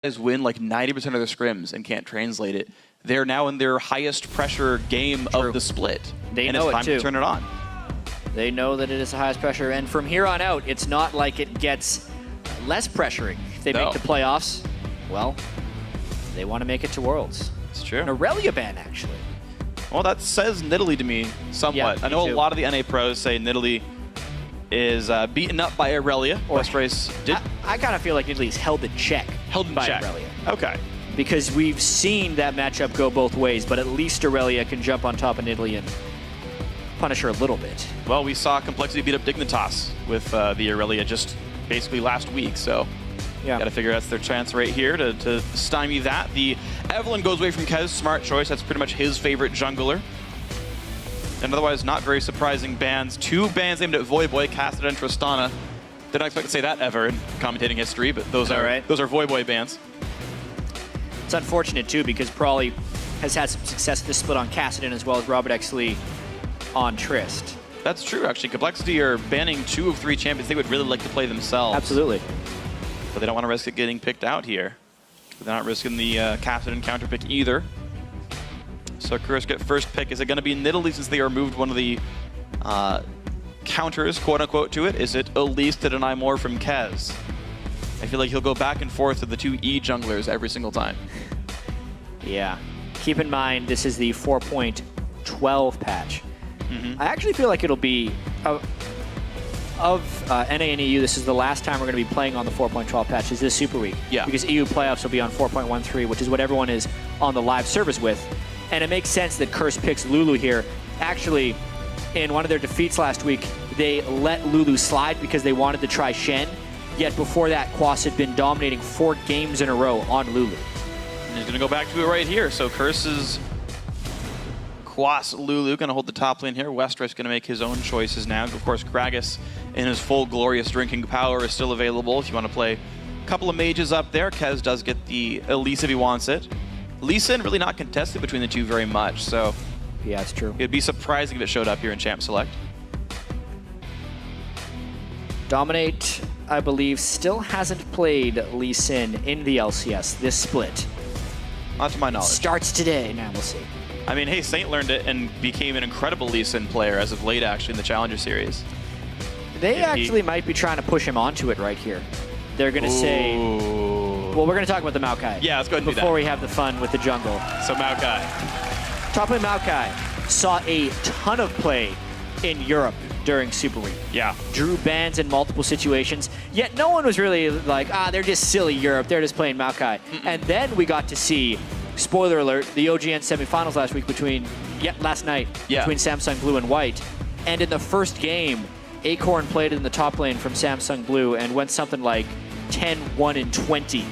win like 90% of their scrims and can't translate it. They're now in their highest pressure game of the split. They know it's time it too. to turn it on. They know that it is the highest pressure, and from here on out, it's not like it gets less pressuring. If they make the playoffs, well, they want to make it to Worlds. It's true. An Aurelia ban, actually. Well, that says Nidalee to me somewhat. Yeah, I know a lot of the NA pros say Nidalee is beaten up by Aurelia. West Race did. I kind of feel like Nidalee's held in check. By Aurelia. Okay. Because we've seen that matchup go both ways, but at least Aurelia can jump on top of Nidalee and punish her a little bit. Well, we saw compLexity beat up Dignitas with the Aurelia just basically last week, so got to figure that's their chance right here to stymie that. The Evelyn goes away from Kez, smart choice. That's pretty much his favorite jungler. And otherwise, not very surprising bans. 2 bans aimed at Voyboy, Casted and Tristana. Didn't expect to say that ever in commentating history, but those are Voyboy bans. It's unfortunate too because Prawley has had some success this split on Cassidon as well as Robert X. Lee on Trist. That's true, actually. compLexity are banning 2 of 3 champions they would really like to play themselves. Absolutely. But they don't want to risk it getting picked out here. They're not risking the Cassidon counter pick either. So Kursk get first pick. Is it going to be Nidalee since they removed one of the counters, quote-unquote, to it? Is it Elise to deny more from Kez? I feel like he'll go back and forth with the 2 E junglers every single time. Yeah. Keep in mind, this is the 4.12 patch. I actually feel like it'll be, of NA and EU, this is the last time we're going to be playing on the 4.12 patch, is this Super Week. Yeah. Because EU playoffs will be on 4.13, which is what everyone is on the live servers with. And it makes sense that Curse picks Lulu here. Actually, in one of their defeats last week, they let Lulu slide because they wanted to try Shen. Yet before that, Quas had been dominating 4 games in a row on Lulu. And he's going to go back to it right here. So Curse's Quas Lulu going to hold the top lane here. Westrice going to make his own choices now. Of course, Kragus in his full glorious drinking power is still available if you want to play a couple of mages up there. Kez does get the Elise if he wants it. Lee Sin really not contested between the 2 very much, so yeah, it's true. It'd be surprising if it showed up here in Champ Select. Dominate, I believe, still hasn't played Lee Sin in the LCS this split. Not to my knowledge. Starts today. Now we'll see. I mean, hey, Saint learned it and became an incredible Lee Sin player as of late, actually, in the Challenger Series. They actually might be trying to push him onto it right here. They're going to say... Well, we're going to talk about the Maokai. Yeah, let's go ahead and do that. Before we have the fun with the jungle. So Maokai. Top lane Maokai saw a ton of play in Europe during Super Week. Yeah. Drew bans in multiple situations, yet no one was really like, they're just silly Europe, they're just playing Maokai. And then we got to see, spoiler alert, the OGN semifinals last week last night between Samsung Blue and White. And in the first game, Acorn played in the top lane from Samsung Blue and went something like 10, 1, and 20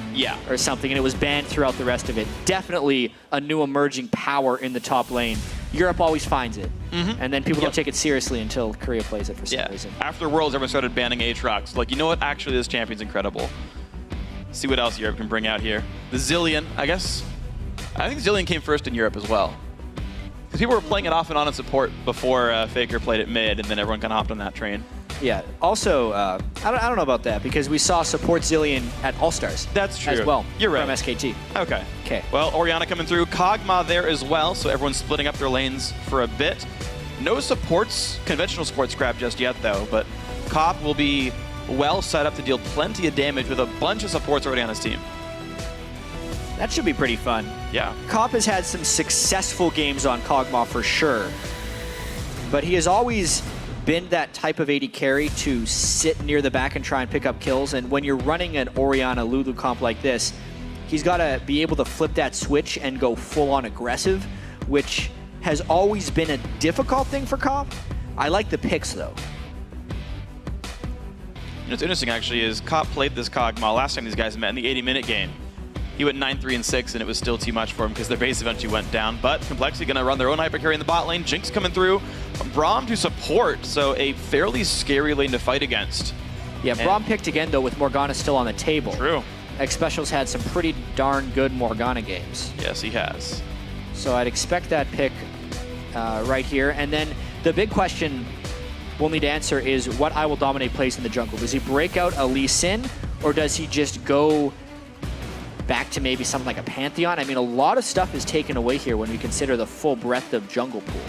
or something, and it was banned throughout the rest of it. Definitely a new emerging power in the top lane. Europe always finds it, and then people don't take it seriously until Korea plays it for some reason. After Worlds, everyone started banning Aatrox. Like, you know what? Actually, this champion's incredible. See what else Europe can bring out here. The Zilean, I think Zilean came first in Europe as well. Because people were playing it off and on in support before Faker played it mid, and then everyone kind of hopped on that train. Yeah. Also, I don't know about that because we saw support Zilean at All-Stars. That's true. As well. You're right. From SKT. Okay. Okay. Well, Orianna coming through. Kog'Maw there as well, so everyone's splitting up their lanes for a bit. No supports, conventional support scrap just yet, though, but Cop will be well set up to deal plenty of damage with a bunch of supports already on his team. That should be pretty fun. Yeah. Cop has had some successful games on Kog'Maw for sure, but he has always been that type of AD carry to sit near the back and try and pick up kills, and when you're running an Orianna Lulu comp like this, he's got to be able to flip that switch and go full-on aggressive, which has always been a difficult thing for Cop. I like the picks, though. What's interesting, actually, is Cop played this Kog'Maw last time these guys met in the 80-minute game. He went 9-3-6, and it was still too much for him because their base eventually went down. But compLexity going to run their own hyper carry in the bot lane. Jinx coming through. Braum to support, so a fairly scary lane to fight against. Yeah, Braum picked again, though, with Morgana still on the table. True. X-Special's had some pretty darn good Morgana games. Yes, he has. So I'd expect that pick right here. And then the big question we'll need to answer is what I Will Dominate plays in the jungle. Does he break out a Lee Sin, or does he just go back to maybe something like a Pantheon. I mean, a lot of stuff is taken away here when we consider the full breadth of jungle pool.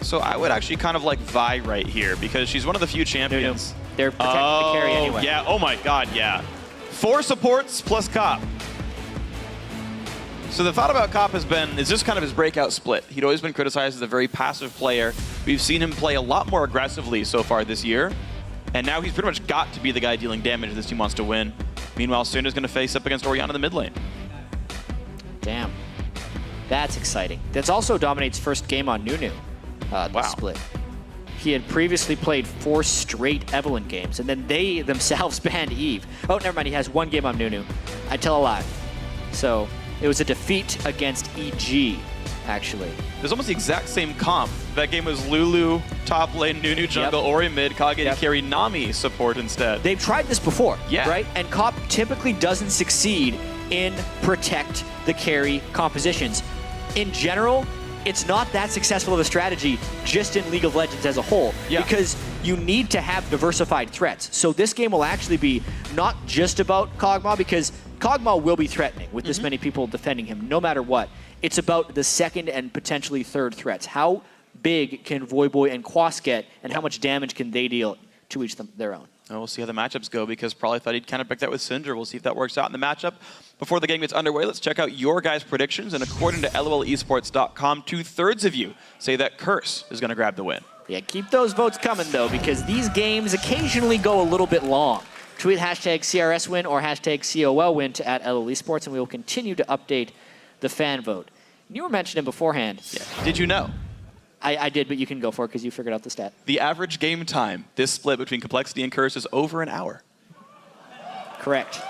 So I would actually kind of like Vi right here because she's one of the few champions. No. They're protecting the carry anyway. Yeah, oh my god, yeah. 4 supports plus Cop. So the thought about Cop has been, is this kind of his breakout split? He'd always been criticized as a very passive player. We've seen him play a lot more aggressively so far this year. And now he's pretty much got to be the guy dealing damage if this team wants to win. Meanwhile, Sunda's going to face up against Orianna in the mid lane. Damn. That's exciting. That's also Dominate's first game on Nunu. The split. He had previously played 4 straight Evelyn games, and then they themselves banned Eve. Oh, never mind. He has 1 game on Nunu. I tell a lie. So it was a defeat against EG, actually. There's almost the exact same comp. That game was Lulu, top lane, Nunu jungle, Ori mid, Kage carry, Nami support instead. They've tried this before, right? And comp typically doesn't succeed in protect the carry compositions. In general, it's not that successful of a strategy just in League of Legends as a whole, because you need to have diversified threats. So this game will actually be not just about Kog'Maw, because Kog'Maw will be threatening with this many people defending him, no matter what. It's about the second and potentially third threats. How big can Voyboy and Quas get, and how much damage can they deal to each their own? We'll see how the matchups go, because probably thought he'd kind of pick that with Syndra. We'll see if that works out in the matchup. Before the game gets underway, let's check out your guys' predictions. And according to LOLesports.com, 2/3 of you say that Curse is going to grab the win. Yeah, keep those votes coming, though, because these games occasionally go a little bit long. Tweet hashtag CRSWin or hashtag COLWin to @LOLesports, and we will continue to update the fan vote. You were mentioning beforehand. Yeah. Did you know? I did, but you can go for it because you figured out the stat. The average game time, this split between compLexity and Curse, is over an hour. Correct.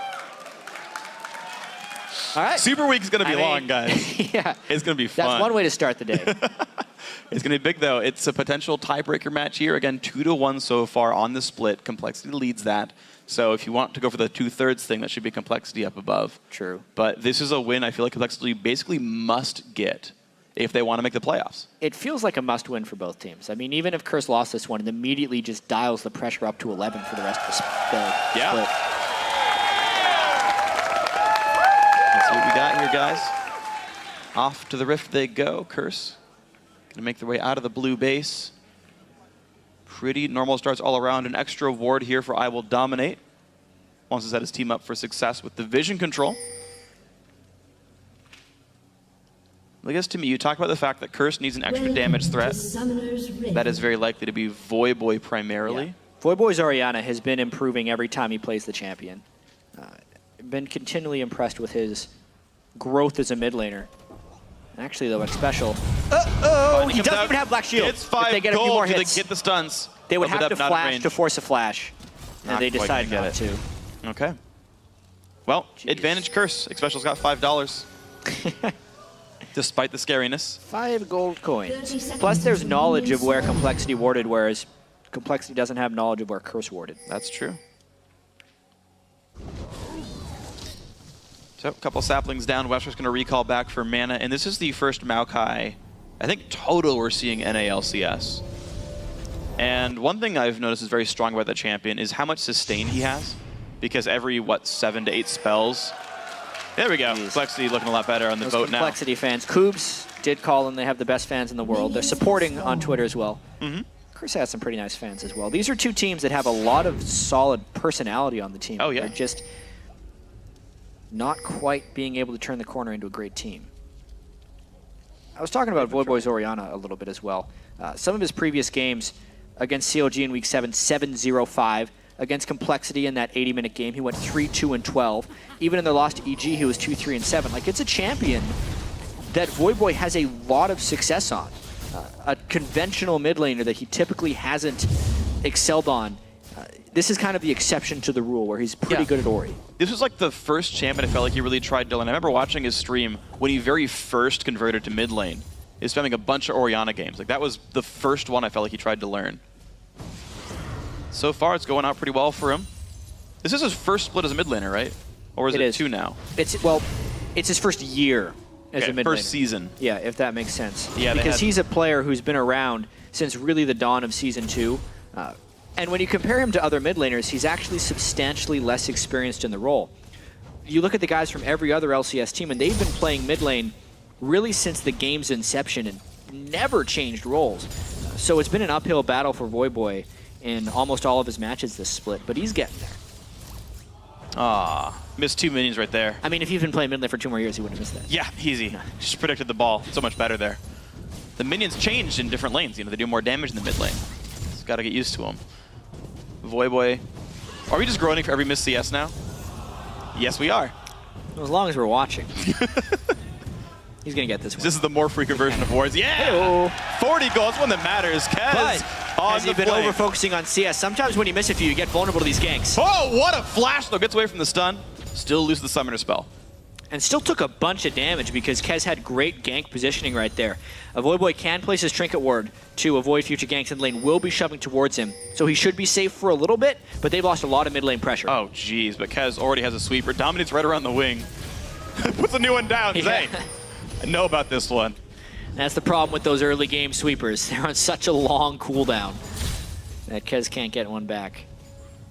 All right. Super Week is going to be long, guys. Yeah. It's going to be fun. That's one way to start the day. It's going to be big, though. It's a potential tiebreaker match here. Again, 2-1 so far on the split. compLexity leads that. So if you want to go for the 2/3 thing, that should be compLexity up above. True. But this is a win I feel like compLexity basically must get if they want to make the playoffs. It feels like a must-win for both teams. I mean, even if Curse lost this one, it immediately just dials the pressure up to 11 for the rest of the split. Let's see what we got here, guys. Off to the Rift they go. Curse going to make their way out of the blue base. Pretty normal starts all around. An extra ward here for I Will Dominate. Wants to set his team up for success with the vision control. I guess to me, you talk about the fact that Curse needs an extra damage threat. That is very likely to be Voyboy primarily. Yeah. Voyboy's Orianna has been improving every time he plays the champion. Been continually impressed with his growth as a mid laner. Actually, though, it's special. He doesn't even have Black Shield. It's 5 they get a few more hits, they get the stuns. They would have to flash to force a flash. And they decided not to. Okay. Well, advantage Curse. Xpecial's got $5. Despite the scariness. 5 gold coins. Plus, there's knowledge of where compLexity warded, whereas compLexity doesn't have knowledge of where Curse warded. That's true. So, a couple saplings down. Wester's going to recall back for mana. And this is the first Maokai, I think, total we're seeing NA LCS. And one thing I've noticed is very strong about the champion is how much sustain he has. Because every, 7 to 8 spells. There we go. compLexity looking a lot better on the boat now. compLexity fans. Koobs did call, and they have the best fans in the world. They're supporting on Twitter as well. Chris has some pretty nice fans as well. These are two teams that have a lot of solid personality on the team. Oh, yeah. They're just not quite being able to turn the corner into a great team. I was talking about Voyboy's Orianna a little bit as well. Some of his previous games against COG in Week 7, 7-0-5. Against compLexity in that 80-minute game, he went 3-2-12. Even in their loss to EG, he was 2-3-7. Like, it's a champion that Voyboy has a lot of success on. A conventional mid laner that he typically hasn't excelled on. This is kind of the exception to the rule, where he's pretty good at Ori. This was like the first champion I felt like he really tried to learn. I remember watching his stream when he very first converted to mid lane. He was spamming a bunch of Orianna games. Like, that was the first one I felt like he tried to learn. So far, it's going out pretty well for him. This is his first split as a mid laner, right? Or is it 2 now? It's his first year as a mid laner. First season. Yeah, if that makes sense. Yeah, because he's a player who's been around since really the dawn of Season 2. And when you compare him to other mid laners, he's actually substantially less experienced in the role. you look at the guys from every other LCS team, and they've been playing mid lane really since the game's inception and never changed roles. So it's been an uphill battle for Voyboy in almost all of his matches this split, but he's getting there. Ah, missed 2 minions right there. I mean, if he'd been playing mid lane for 2 more years, he wouldn't have missed that. Yeah, easy. Just predicted the ball so much better there. The minions changed in different lanes. You know, they do more damage in the mid lane. Just got to get used to them. Voyboy. Are we just groaning for every missed CS now? Yes, we are. As long as we're watching. He's going to get this one. This is the more frequent version of Wards. Yeah! Hey-oh. 40 goals, one that matters. Kez has he been over-focusing on CS? Sometimes when you miss a few, you get vulnerable to these ganks. Oh, what a flash, though. Gets away from the stun. Still loses the summoner spell. And still took a bunch of damage because Kez had great gank positioning right there. Voyboy can place his Trinket Ward to avoid future ganks, and the lane will be shoving towards him. So he should be safe for a little bit, but they've lost a lot of mid lane pressure. Oh, jeez, but Kez already has a sweeper. Dominates right around the wing. Puts a new one down. Yeah. Hey, I know about this one. That's the problem with those early game sweepers. They're on such a long cooldown that Kez can't get one back.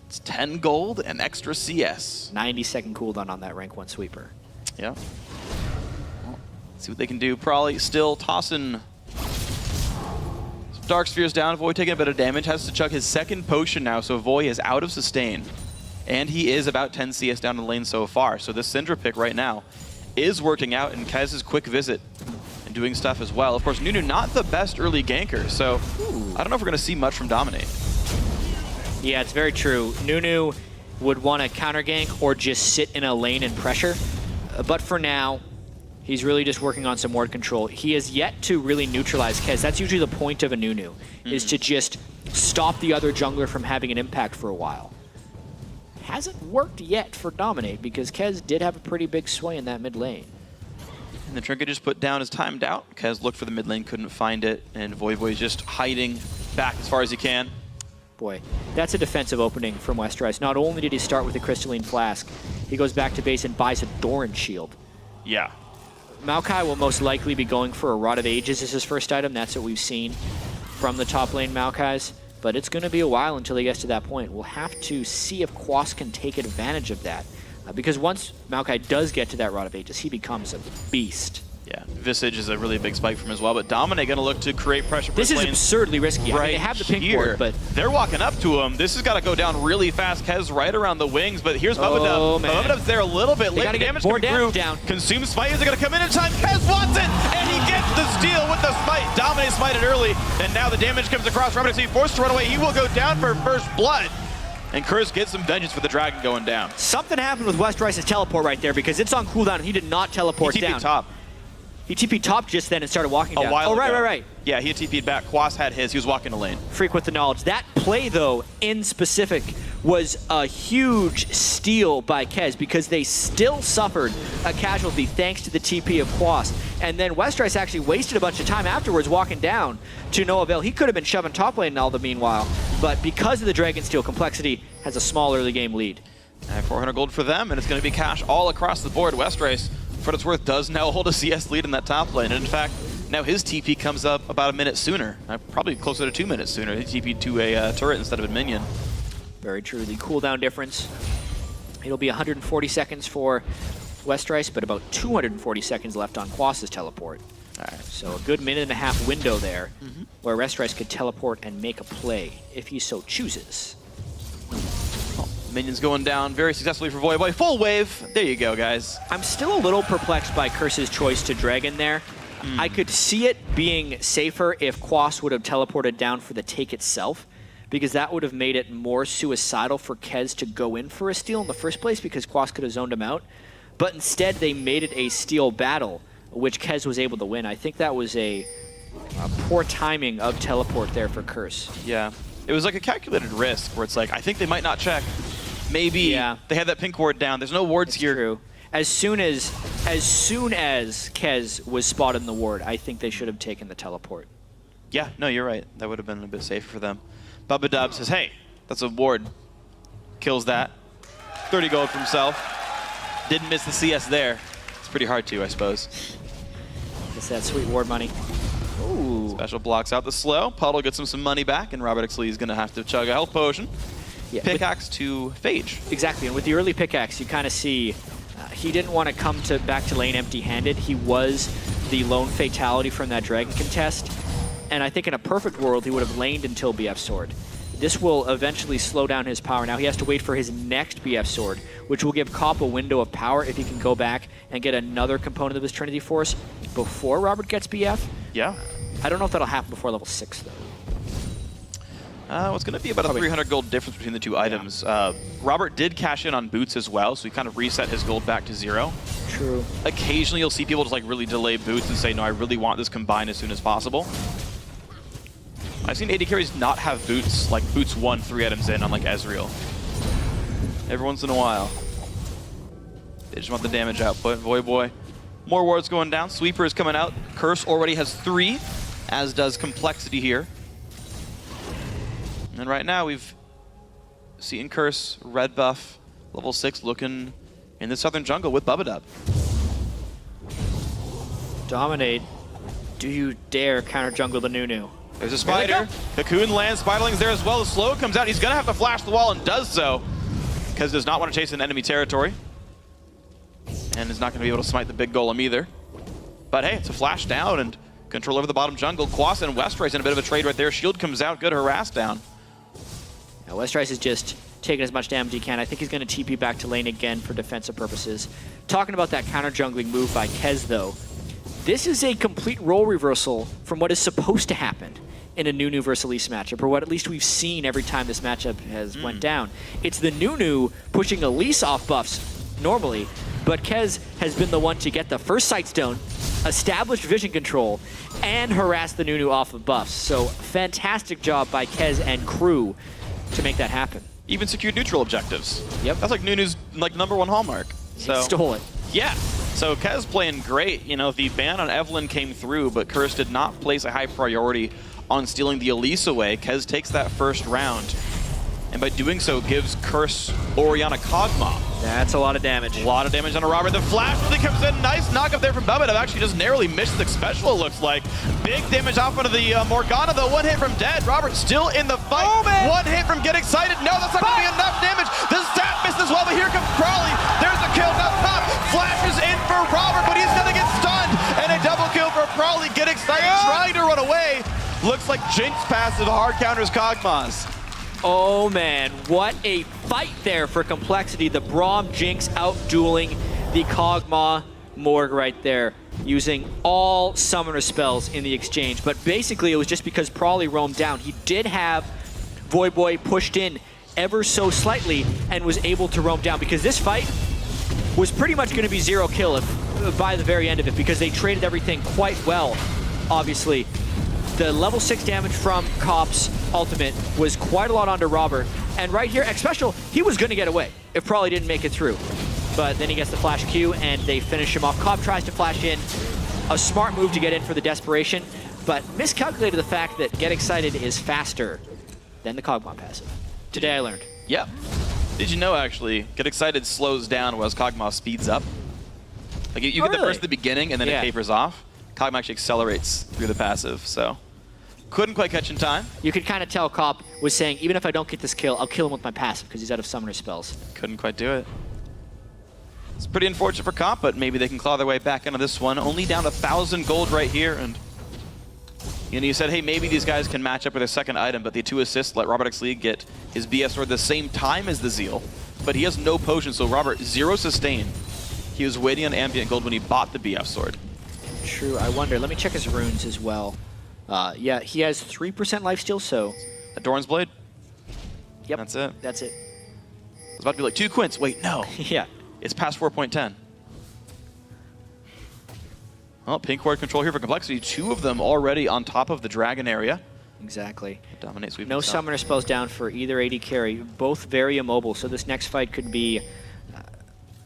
It's 10 gold and extra CS. 90-second cooldown on that rank 1 sweeper. Yeah. Well, see what they can do. Probably still tossing Dark Spheres down. Voy taking a bit of damage. Has to chuck his second potion now, so Voy is out of sustain. And he is about 10 CS down the lane so far. So this Syndra pick right now is working out, and Kez's quick visit and doing stuff as well. Of course, Nunu not the best early ganker, so I don't know if we're going to see much from Dominate. Yeah, it's very true. Nunu would want to counter gank or just sit in a lane and pressure. But for now, he's really just working on some ward control. He has yet to really neutralize Kez. That's usually the point of a Nunu, is to just stop the other jungler from having an impact for a while. Hasn't worked yet for Dominate because Kez did have a pretty big sway in that mid lane. And the Trinket just put down is timed out. Kez looked for the mid lane, couldn't find it, and Voyboy's just hiding back as far as he can. Boy, that's a defensive opening from Westeros. Not only did he start with a Crystalline Flask, he goes back to base and buys a Doran Shield. Yeah. Maokai will most likely be going for a Rod of Ages as his first item. That's what we've seen from the top lane Maokais. But it's going to be a while until he gets to that point. We'll have to see if Quas can take advantage of that. Because once Maokai does get to that Rod of Ages, he becomes a beast. Yeah, Visage is a really big spike from him as well, but Dominate going to look to create pressure. This is absurdly risky. Right, I mean, they have the pink ward, but they're walking up to him. This has got to go down really fast. Kez right around the wings, but here's Bubba Dub. Bubba Dub's there a little bit late. The damage coming through. Consume Smite. Is it going to come in time? Kez wants it, and he gets the steal with the Smite. Dominate smited early, and now the damage comes across. Robert is forced to run away. He will go down for first blood. And Curse gets some vengeance for the dragon going down. Something happened with Westerice's teleport right there because it's on cooldown and he did not teleport he down. Top. He TP'd top just then and started walking down. A while ago. Right. Yeah, he had TP'd back. Quas had his. He was walking the lane. Freak with the knowledge. That play, though, in specific, was a huge steal by Kez because they still suffered a casualty thanks to the TP of Quas. And then Westerice actually wasted a bunch of time afterwards walking down to no avail. He could have been shoving top lane all the meanwhile, but because of the Dragon Steel, compLexity has a small early game lead. And 400 gold for them, and it's going to be cash all across the board. Westerice, for what it's worth, does now hold a CS lead in that top lane. And in fact, now his TP comes up about a minute sooner. Probably closer to 2 minutes sooner. He TP'd to a turret instead of a minion. Very true. The cooldown difference. It'll be 140 seconds for Westerice, but about 240 seconds left on Quas's teleport. All right. So a good minute and a half window there where Westerice could teleport and make a play if he so chooses. Minions going down very successfully for Voyboy. Full wave. There you go, guys. I'm still a little perplexed by Curse's choice to Dragon there. I could see it being safer if Quas would have teleported down for the take itself, because that would have made it more suicidal for Kez to go in for a steal in the first place because Quas could have zoned him out. But instead, they made it a steal battle, which Kez was able to win. I think that was a poor timing of teleport there for Curse. Yeah. It was like a calculated risk where it's like, I think they might not check. Maybe they had that pink ward down. There's no wards here. True. As soon as Kez was spotted in the ward, I think they should have taken the teleport. Yeah, no, you're right. That would have been a bit safer for them. Bubba Dub says, hey, that's a ward. Kills that. 30 gold for himself. Didn't miss the CS there. It's pretty hard to, I suppose. Gets that sweet ward money. Ooh. Special blocks out the slow. Puddle gets him some money back, and Robert X. Lee is going to have to chug a health potion. Yeah, pickaxe to Phage. Exactly, and with the early pickaxe, you kind of see he didn't want to come back to lane empty-handed. He was the lone fatality from that Dragon contest. And I think in a perfect world, he would have laned until BF Sword. This will eventually slow down his power. Now he has to wait for his next BF Sword, which will give Cop a window of power if he can go back and get another component of his Trinity Force before Robert gets BF. Yeah. I don't know if that'll happen before level 6, though. It's going to be about a 300 gold difference between the two items. Robert did cash in on boots as well, so he kind of reset his gold back to 0. True. Occasionally you'll see people just like really delay boots and say, no, I really want this combined as soon as possible. I've seen AD carries not have boots, like boots 1, 3 items in on like Ezreal. Every once in a while. They just want the damage output. Voyboy. More wards going down. Sweeper is coming out. Curse already has 3, as does compLexity here. And right now we've seen Curse, red buff, level 6 looking in the southern jungle with Bubba. Dominate. Do you dare counter jungle the Nunu? There's a spider. Cocoon lands. Spiderling's there as well. The slow comes out. He's going to have to flash the wall and does so because does not want to chase in enemy territory. And is not going to be able to smite the big golem either. But hey, it's a flash down and control over the bottom jungle. Quas and Westrice in a bit of a trade right there. Shield comes out. Good harass down. Now Westrice is just taking as much damage he can. I think he's going to TP back to lane again for defensive purposes. Talking about that counter jungling move by Kez, though, this is a complete role reversal from what is supposed to happen in a Nunu versus Elise matchup, or what at least we've seen every time this matchup has went down. It's the Nunu pushing Elise off buffs normally, but Kez has been the one to get the first Sightstone, establish vision control, and harass the Nunu off of buffs. So fantastic job by Kez and crew to make that happen. Even secured neutral objectives. Yep. That's like Nunu's like #1 hallmark. So he stole it. Yeah. So Kez playing great. You know, the ban on Evelyn came through, but Curse did not place a high priority on stealing the Elise away. Kez takes that first round, and by doing so gives Curse Orianna Kog'Maw. That's a lot of damage. A lot of damage on a Robert. The flash really comes in. Nice knock up there from Bubba. Actually just narrowly missed the special, it looks like. Big damage off onto the Morgana, though. One hit from Dead. Robert still in the fight. Oh, man. One hit from Get Excited. No, that's not going to be enough damage. The stat missed as well, but here comes Crawley. There's the kill up top. Flashes in for Robert, but he's going to get stunned. And a double kill for Crawley. Get Excited trying to run away. Looks like Jinx passive hard counters Kog'Maw's. Oh man, what a fight there for compLexity. The Braum Jinx out-dueling the Kog'Maw Morg right there, using all summoner spells in the exchange. But basically it was just because Prawley roamed down. He did have Voyboy pushed in ever so slightly and was able to roam down, because this fight was pretty much going to be 0 kill by the very end of it, because they traded everything quite well, obviously. The level 6 damage from Cop's ultimate was quite a lot onto Robert. And right here, X Special, he was going to get away if Prawley didn't make it through. But then he gets the flash Q and they finish him off. Cop tries to flash in. A smart move to get in for the desperation, but miscalculated the fact that Get Excited is faster than the Kog'Maw passive. Today I learned. Yep. Did you know, actually, Get Excited slows down whereas Kog'Maw speeds up? Like you get the burst at the beginning and then it tapers off. Kog'Maw actually accelerates through the passive, so. Couldn't quite catch in time. You could kind of tell Cop was saying, even if I don't get this kill, I'll kill him with my passive because he's out of summoner spells. Couldn't quite do it. It's pretty unfortunate for Cop, but maybe they can claw their way back into this one. Only down 1,000 gold right here, and you said, hey, maybe these guys can match up with their second item, but the 2 assists let Robert X. Lee get his BS sword the same time as the Zeal, but he has no potion, so Robert, 0 sustain. He was waiting on ambient gold when he bought the BF sword. True, I wonder. Let me check his runes as well. Yeah, he has 3% lifesteal, so... A Doran's Blade? Yep. That's it. That's it. It's about to be like 2 quints. Wait, no. Yeah. It's past 4.10. Well, pink ward control here for compLexity. 2 of them already on top of the dragon area. Exactly. Dominate sweep. No summoner spells down for either AD carry. Both very immobile, so this next fight could be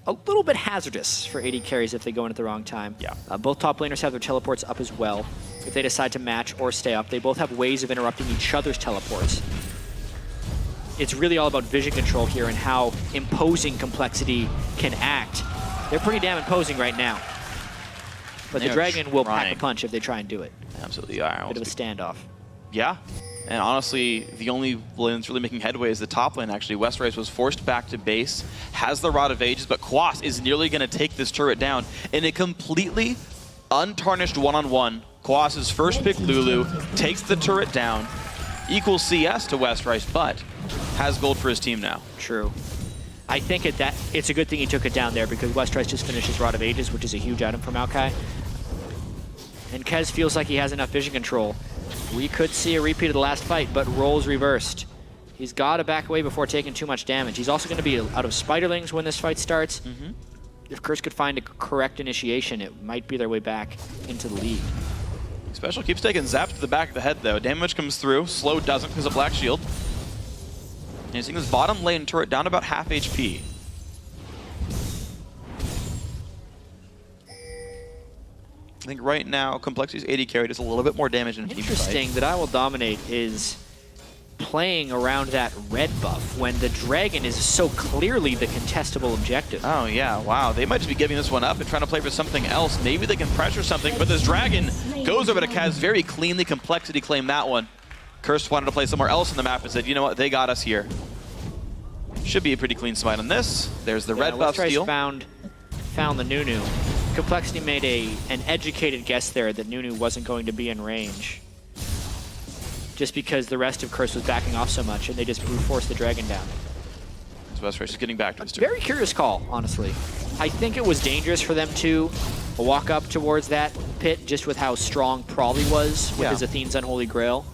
a little bit hazardous for AD carries if they go in at the wrong time. Yeah. Both top laners have their teleports up as well. If they decide to match or stay up, they both have ways of interrupting each other's teleports. It's really all about vision control here and how imposing compLexity can act. They're pretty damn imposing right now. But the dragon will pack a punch if they try and do it. Absolutely are. Bit of a standoff. Yeah. And honestly, the only lane that's really making headway is the top lane, actually. Westrice was forced back to base, has the Rod of Ages, but Quas is nearly going to take this turret down in a completely untarnished one-on-one. Quas's first pick, Lulu, takes the turret down, equals CS to Westrice, but has gold for his team now. True. I think it's a good thing he took it down there because Westrice just finished his Rod of Ages, which is a huge item for Maokai. And Kez feels like he has enough vision control. We could see a repeat of the last fight, but roles reversed. He's got to back away before taking too much damage. He's also going to be out of Spiderlings when this fight starts. If Curse could find a correct initiation, it might be their way back into the lead. Special keeps taking zaps to the back of the head, though. Damage comes through. Slow doesn't because of Black Shield. And you're seeing this bottom lane turret down about half HP. I think right now, complexity's 80 carry does a little bit more damage in a team fight. Interesting that I Will Dominate is playing around that red buff when the dragon is so clearly the contestable objective. Oh yeah, wow. They might just be giving this one up and trying to play for something else. Maybe they can pressure something, but this dragon goes over to Kaz very cleanly. Complexity claimed that one. Curse wanted to play somewhere else on the map and said, you know what, they got us here. Should be a pretty clean smite on this. There's the red buff steal. Found the Nunu. Complexity made an educated guess there that Nunu wasn't going to be in range. Just because the rest of Curse was backing off so much, and they just brute forced the dragon down. So Westrice is getting back to his turn. Very curious call, honestly. I think it was dangerous for them to walk up towards that pit just with how strong Probably was with his Athene's Unholy Grail.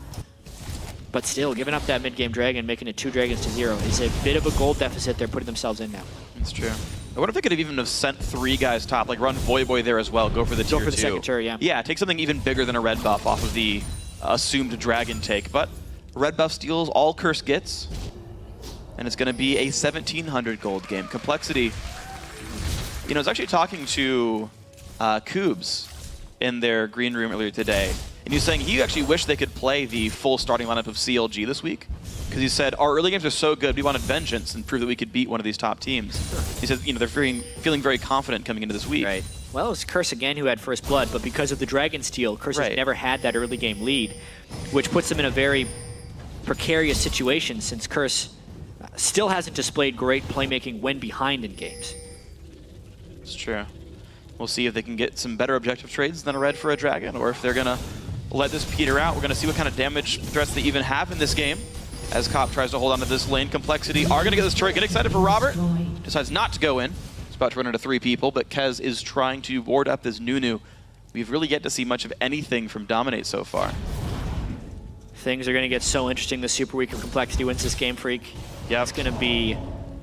But still, giving up that mid-game dragon, making it 2 dragons to 0 is a bit of a gold deficit they're putting themselves in now. That's true. I wonder if they could have even sent 3 guys top, like run Voyboy there as well, go for the tier 2. Go for the second turret, yeah. Yeah, take something even bigger than a red buff off of the assumed dragon take. But red buff steals all Curse gets, and it's going to be a 1,700 gold game. Complexity, you know, I was actually talking to Koobs in their green room earlier today, and he was saying he actually wished they could play the full starting lineup of CLG this week, because he said, our early games are so good, we wanted vengeance and prove that we could beat one of these top teams. He said, you know, they're feeling very confident coming into this week. Right. Well, it was Curse again who had first blood, but because of the dragon steal, Curse has never had that early game lead, which puts them in a very precarious situation since Curse still hasn't displayed great playmaking when behind in games. It's true. We'll see if they can get some better objective trades than a red for a dragon, or if they're going to let this peter out. We're going to see what kind of damage threats they even have in this game. As Cop tries to hold on to this lane, Complexity are going to get this turret. Get excited for Robert. Decides not to go in. He's about to run into 3 people, but Kez is trying to ward up this Nunu. We've really yet to see much of anything from Dominate so far. Things are going to get so interesting this Super Week if Complexity wins this game, Freak. Yeah, it's going to be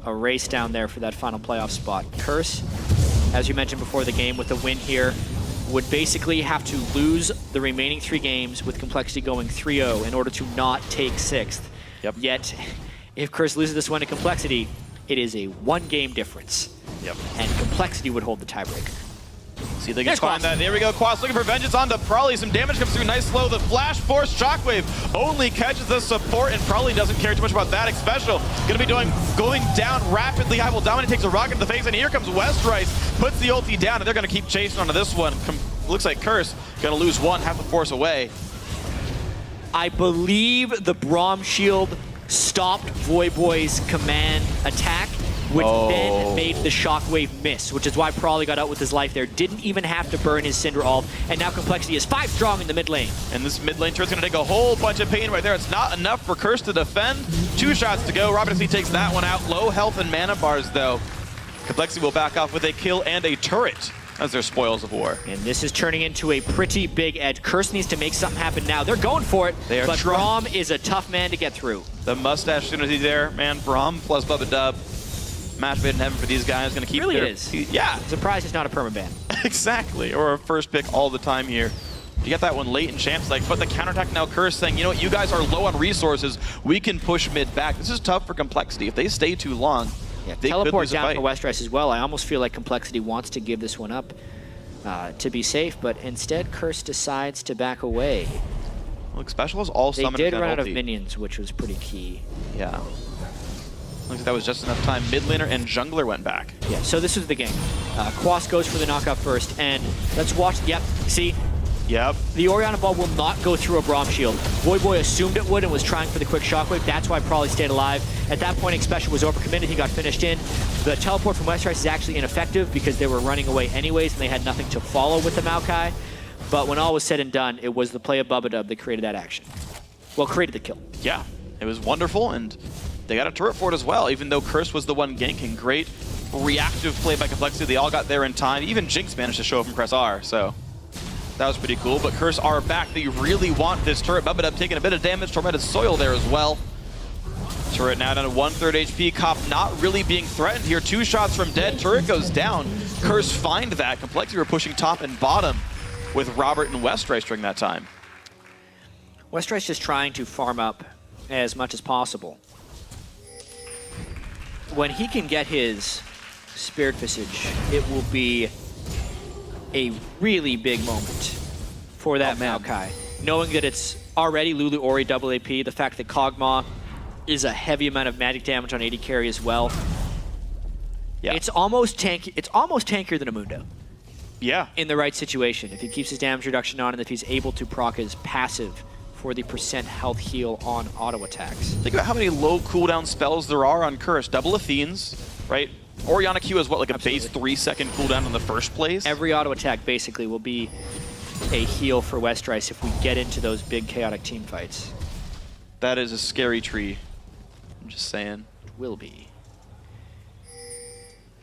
a race down there for that final playoff spot. Curse, as you mentioned before the game, with the win here, would basically have to lose the remaining 3 games with Complexity going 3-0 in order to not take 6th. Yep. Yet, if Curse loses this one to Complexity, it is a 1-game difference. Yep. And Complexity would hold the tiebreaker. See if they can find that. There we go. Quas looking for vengeance onto Probably. Some damage comes through. Nice slow. The Flash Force Shockwave only catches the support, and Probably doesn't care too much about that. Special going to be going down rapidly. Will Dominate takes a rocket to the face, and here comes Westrice. Puts the ulti down, and they're going to keep chasing onto this one. Looks like Curse going to lose one, half the force away. I believe the Braum Shield stopped Voyboy's command attack, which then made the Shockwave miss, which is why Probably got out with his life there. Didn't even have to burn his Cinder Ult, and now Complexity is 5 strong in the mid lane. And this mid lane turret's going to take a whole bunch of pain right there. It's not enough for Curse to defend. 2 shots to go. Robert takes that one out. Low health and mana bars, though. Complexity will back off with a kill and a turret as their spoils of war. And this is turning into a pretty big edge. Curse needs to make something happen now. They're going for it, but Braum is a tough man to get through. The mustache synergy there, man. Braum plus Bubba Dub. Match made in heaven for these guys. Going to keep really is. Yeah. Surprised it's not a permaban. Exactly. Or a first pick all the time here. You get that one late in champs, but the counterattack now Curse saying, you know what, you guys are low on resources. We can push mid back. This is tough for Complexity. If they stay too long, they teleport could lose down for Westrice as well. I almost feel like Complexity wants to give this one up to be safe, but instead Curse decides to back away. Look, Special is all summoned. They did run out of minions, which was pretty key. Yeah. Looks like that was just enough time. Mid laner and jungler went back. Yeah, so this was the game. Quas goes for the knockout first, and let's watch. Yep, see, Yep. The Orianna ball will not go through a Braum shield. Voyboy assumed it would and was trying for the quick shockwave. That's why Probably stayed alive. At that point, Xpecial was overcommitted. He got finished in. The teleport from Westrice is actually ineffective because they were running away anyways and they had nothing to follow with the Maokai. But when all was said and done, it was the play of Bubadub that created that action. Well, created the kill. Yeah, it was wonderful, and they got a turret for it as well, even though Curse was the one ganking. Great reactive play by compLexity. They all got there in time. Even Jinx managed to show up and press R, so that was pretty cool. But Curse are back. They really want this turret. Bubadub taking a bit of damage. Tormented Soil there as well. Turret now down to 1/3 HP. Cop not really being threatened here. 2 shots from dead. Turret goes down. Curse find that. compLexity were pushing top and bottom with Robert and Westrice during that time. Westrice just trying to farm up as much as possible. When he can get his Spirit Visage, it will be a really big moment for that Maokai. Knowing that it's already Lulu Ori double AP, the fact that Kog'Maw is a heavy amount of magic damage on AD carry as well. Yeah. It's almost tankier than a Mundo. Yeah. In the right situation. If he keeps his damage reduction on and if he's able to proc his passive for the % health heal on auto attacks. Think about how many low cooldown spells there are on Curse. Double Athenes, right? Orianna Q is what, like a base 3-second cooldown in the first place? Every auto attack basically will be a heal for Westrice if we get into those big chaotic team fights. That is a scary tree. I'm just saying. It will be.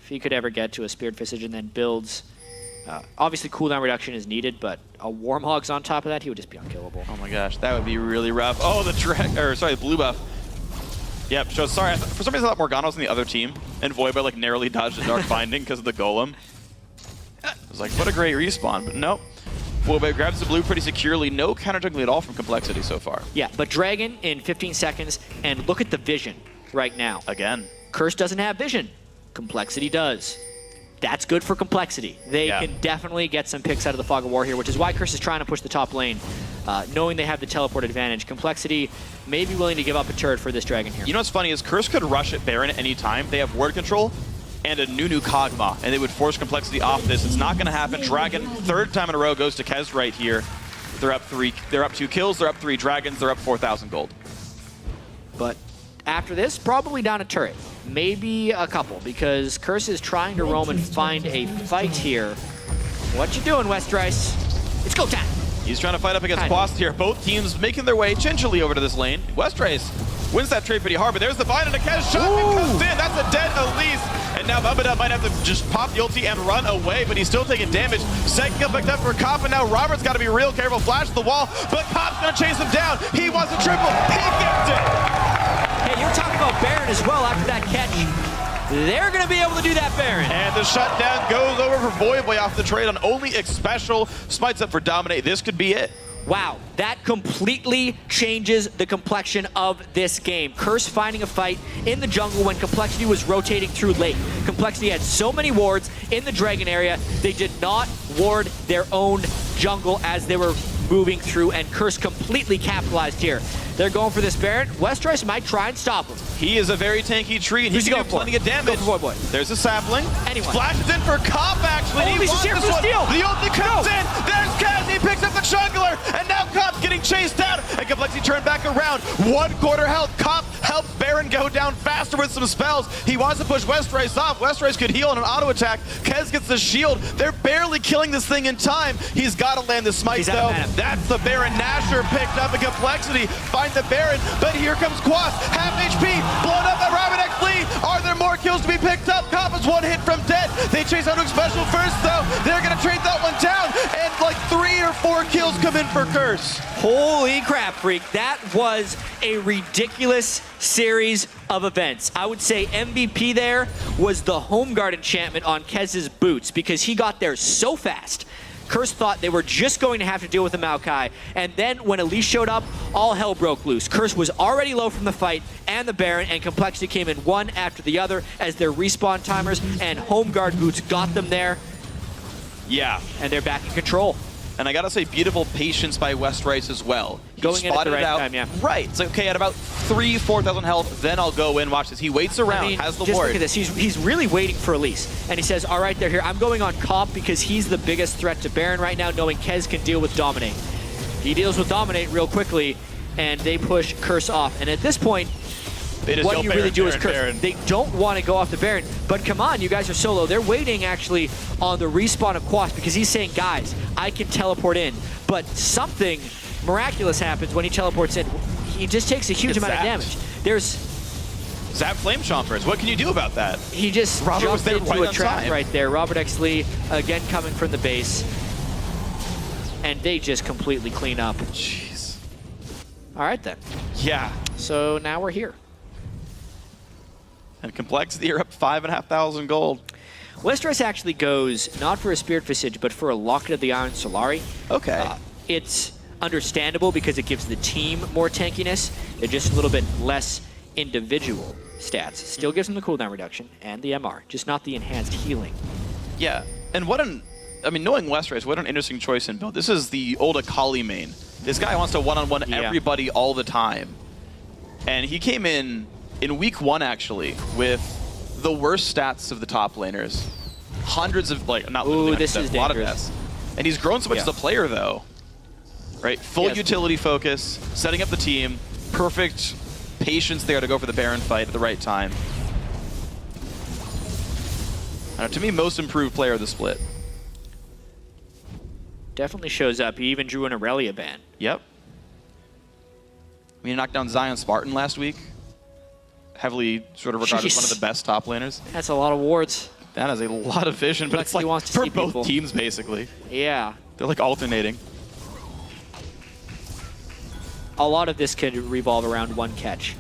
If he could ever get to a Spirit Visage and then builds, obviously cooldown reduction is needed, but a Warmhog's on top of that, he would just be unkillable. Oh my gosh, that would be really rough. Oh, the blue buff. Yep, so sorry, for some reason I thought Morgana was on the other team, and Voyboy like narrowly dodged a Dark Binding because of the Golem. I was like, what a great respawn, but nope. Voyboy grabs the blue pretty securely. No counter jungling at all from compLexity so far. Yeah, but Dragon in 15 seconds, and look at the vision right now. Again. Curse doesn't have vision. compLexity does. That's good for compLexity. They can definitely get some picks out of the Fog of War here, which is why Curse is trying to push the top lane, knowing they have the teleport advantage. compLexity may be willing to give up a turret for this Dragon here. You know what's funny is Curse could rush at Baron at any time. They have ward control and a Nunu Kog'Maw, and they would force compLexity off this. It's not going to happen. Dragon, 3rd time in a row, goes to Kez right here. They're up 3. They're up 2 kills. They're up 3 dragons. They're up 4,000 gold. But after this, probably down a turret. Maybe a couple, because Curse is trying to roam and find a fight here. What you doing, Westrice? It's go time! He's trying to fight up against Quast here. Both teams making their way gingerly over to this lane. Westrice wins that trade pretty hard, but there's the bind and a Kez shot comes in. That's a dead Elise. And now Bubadub might have to just pop the ulti and run away, but he's still taking damage. Second kill picked up for Cop, and now Robert's got to be real careful. Flash the wall, but Cop's going to chase him down. He wants a triple. He gets it. Hey, you're talking about Baron as well after that catch. They're going to be able to do that, Baron. And the shutdown goes over for Voyboy off the trade on only Xpecial. Smites up for Dominate. This could be it. Wow, that completely changes the complexion of this game. Curse finding a fight in the jungle when compLexity was rotating through late. compLexity had so many wards in the Dragon area, they did not ward their own jungle as they were moving through, and Curse completely capitalized here. They're going for this Baron. Westrice might try and stop him. He is a very tanky tree, and he can do plenty of damage. Go for Voyboy. There's a sapling. Anyone. Flashes in for Cop, actually. He wants this one. The ulti comes in. There's Kaz. He picks up the jungler, and now Cop's getting chased down. And compLexity turned back around. 1/4 health. Cop helps Baron go down faster with some spells. He wants to push Westrice off. Westrice could heal on an auto attack. Kez gets the shield. They're barely killing this thing in time. He's got to land the smite, though. That's the Baron. Nasher picked up a compLexity. Find the Baron, but here comes Quast. Half HP, blown up by Robin X Lee. Are there more kills to be picked up? Cop is 1 hit from dead. They chase out to Xpecial first, though. They're going to trade that one down, and like 3 or 4 kills come in for Curse. Holy crap, Freak. That was a ridiculous series of events. I would say MVP there was the Home Guard enchantment on Kez's boots, because he got there so fast. Curse thought they were just going to have to deal with the Maokai, and then when Elise showed up, all hell broke loose. Curse was already low from the fight and the Baron, and compLexity came in one after the other as their respawn timers and Home Guard boots got them there. Yeah. And they're back in control. And I gotta say, beautiful patience by Westrice as well. He Going in at the right time, yeah. Right. It's like, okay, at about 4,000 health, then I'll go in. Watch this. He waits around, has the just ward. Look at this. He's really waiting for Elise. And he says, all right, they're here. I'm going on comp because he's the biggest threat to Baron right now, knowing Kez can deal with Dominate. He deals with Dominate real quickly, and they push Curse off. And at this point, what you really do is Curse. Baron. They don't want to go off the Baron, but come on, you guys are solo. They're waiting actually on the respawn of Quas because he's saying, guys, I can teleport in. But something miraculous happens when he teleports in. He just takes a huge amount of damage. There's Zap Flame Chompers. What can you do about that? He just jumped into a trap right there. Robert X. Lee again coming from the base. And they just completely clean up. Jeez. All right then. Yeah. So now we're here. And compLexity are up 5,500 gold. Westrice actually goes not for a Spirit Visage, but for a Locket of the Iron Solari. Okay. It's understandable because it gives the team more tankiness. They're just a little bit less individual stats. Still gives them the cooldown reduction and the MR, just not the enhanced healing. Yeah. And knowing Westrice, what an interesting choice in build. This is the old Akali main. This guy wants to one-on-one everybody all the time. And he came in week 1 actually with the worst stats of the top laners. Hundreds of, not literally, this is a lot of dangerous. deaths. And he's grown so much as a player though. Right? Full utility focus, setting up the team, perfect patience there to go for the Baron fight at the right time. To me, most improved player of the split. Definitely shows up. He even drew an Aurelia ban. Yep. He knocked down Zion Spartan last week. Heavily sort of regarded as one of the best top laners. That's a lot of wards. That is a lot of vision, but it's like wants to for see both people. teams, basically. Yeah. They're like alternating. A lot of this could revolve around one catch.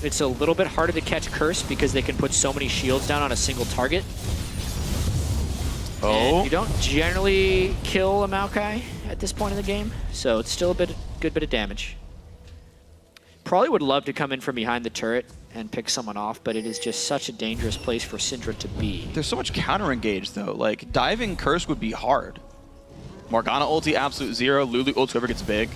It's a little bit harder to catch Curse because they can put so many shields down on a single target. Oh. And you don't generally kill a Maokai at this point in the game, so it's still a good bit of damage. Probably would love to come in from behind the turret and pick someone off, but it is just such a dangerous place for Syndra to be. There's so much counter engage though. Like diving Curse would be hard. Morgana ulti absolute 0. Lulu ult whoever gets big.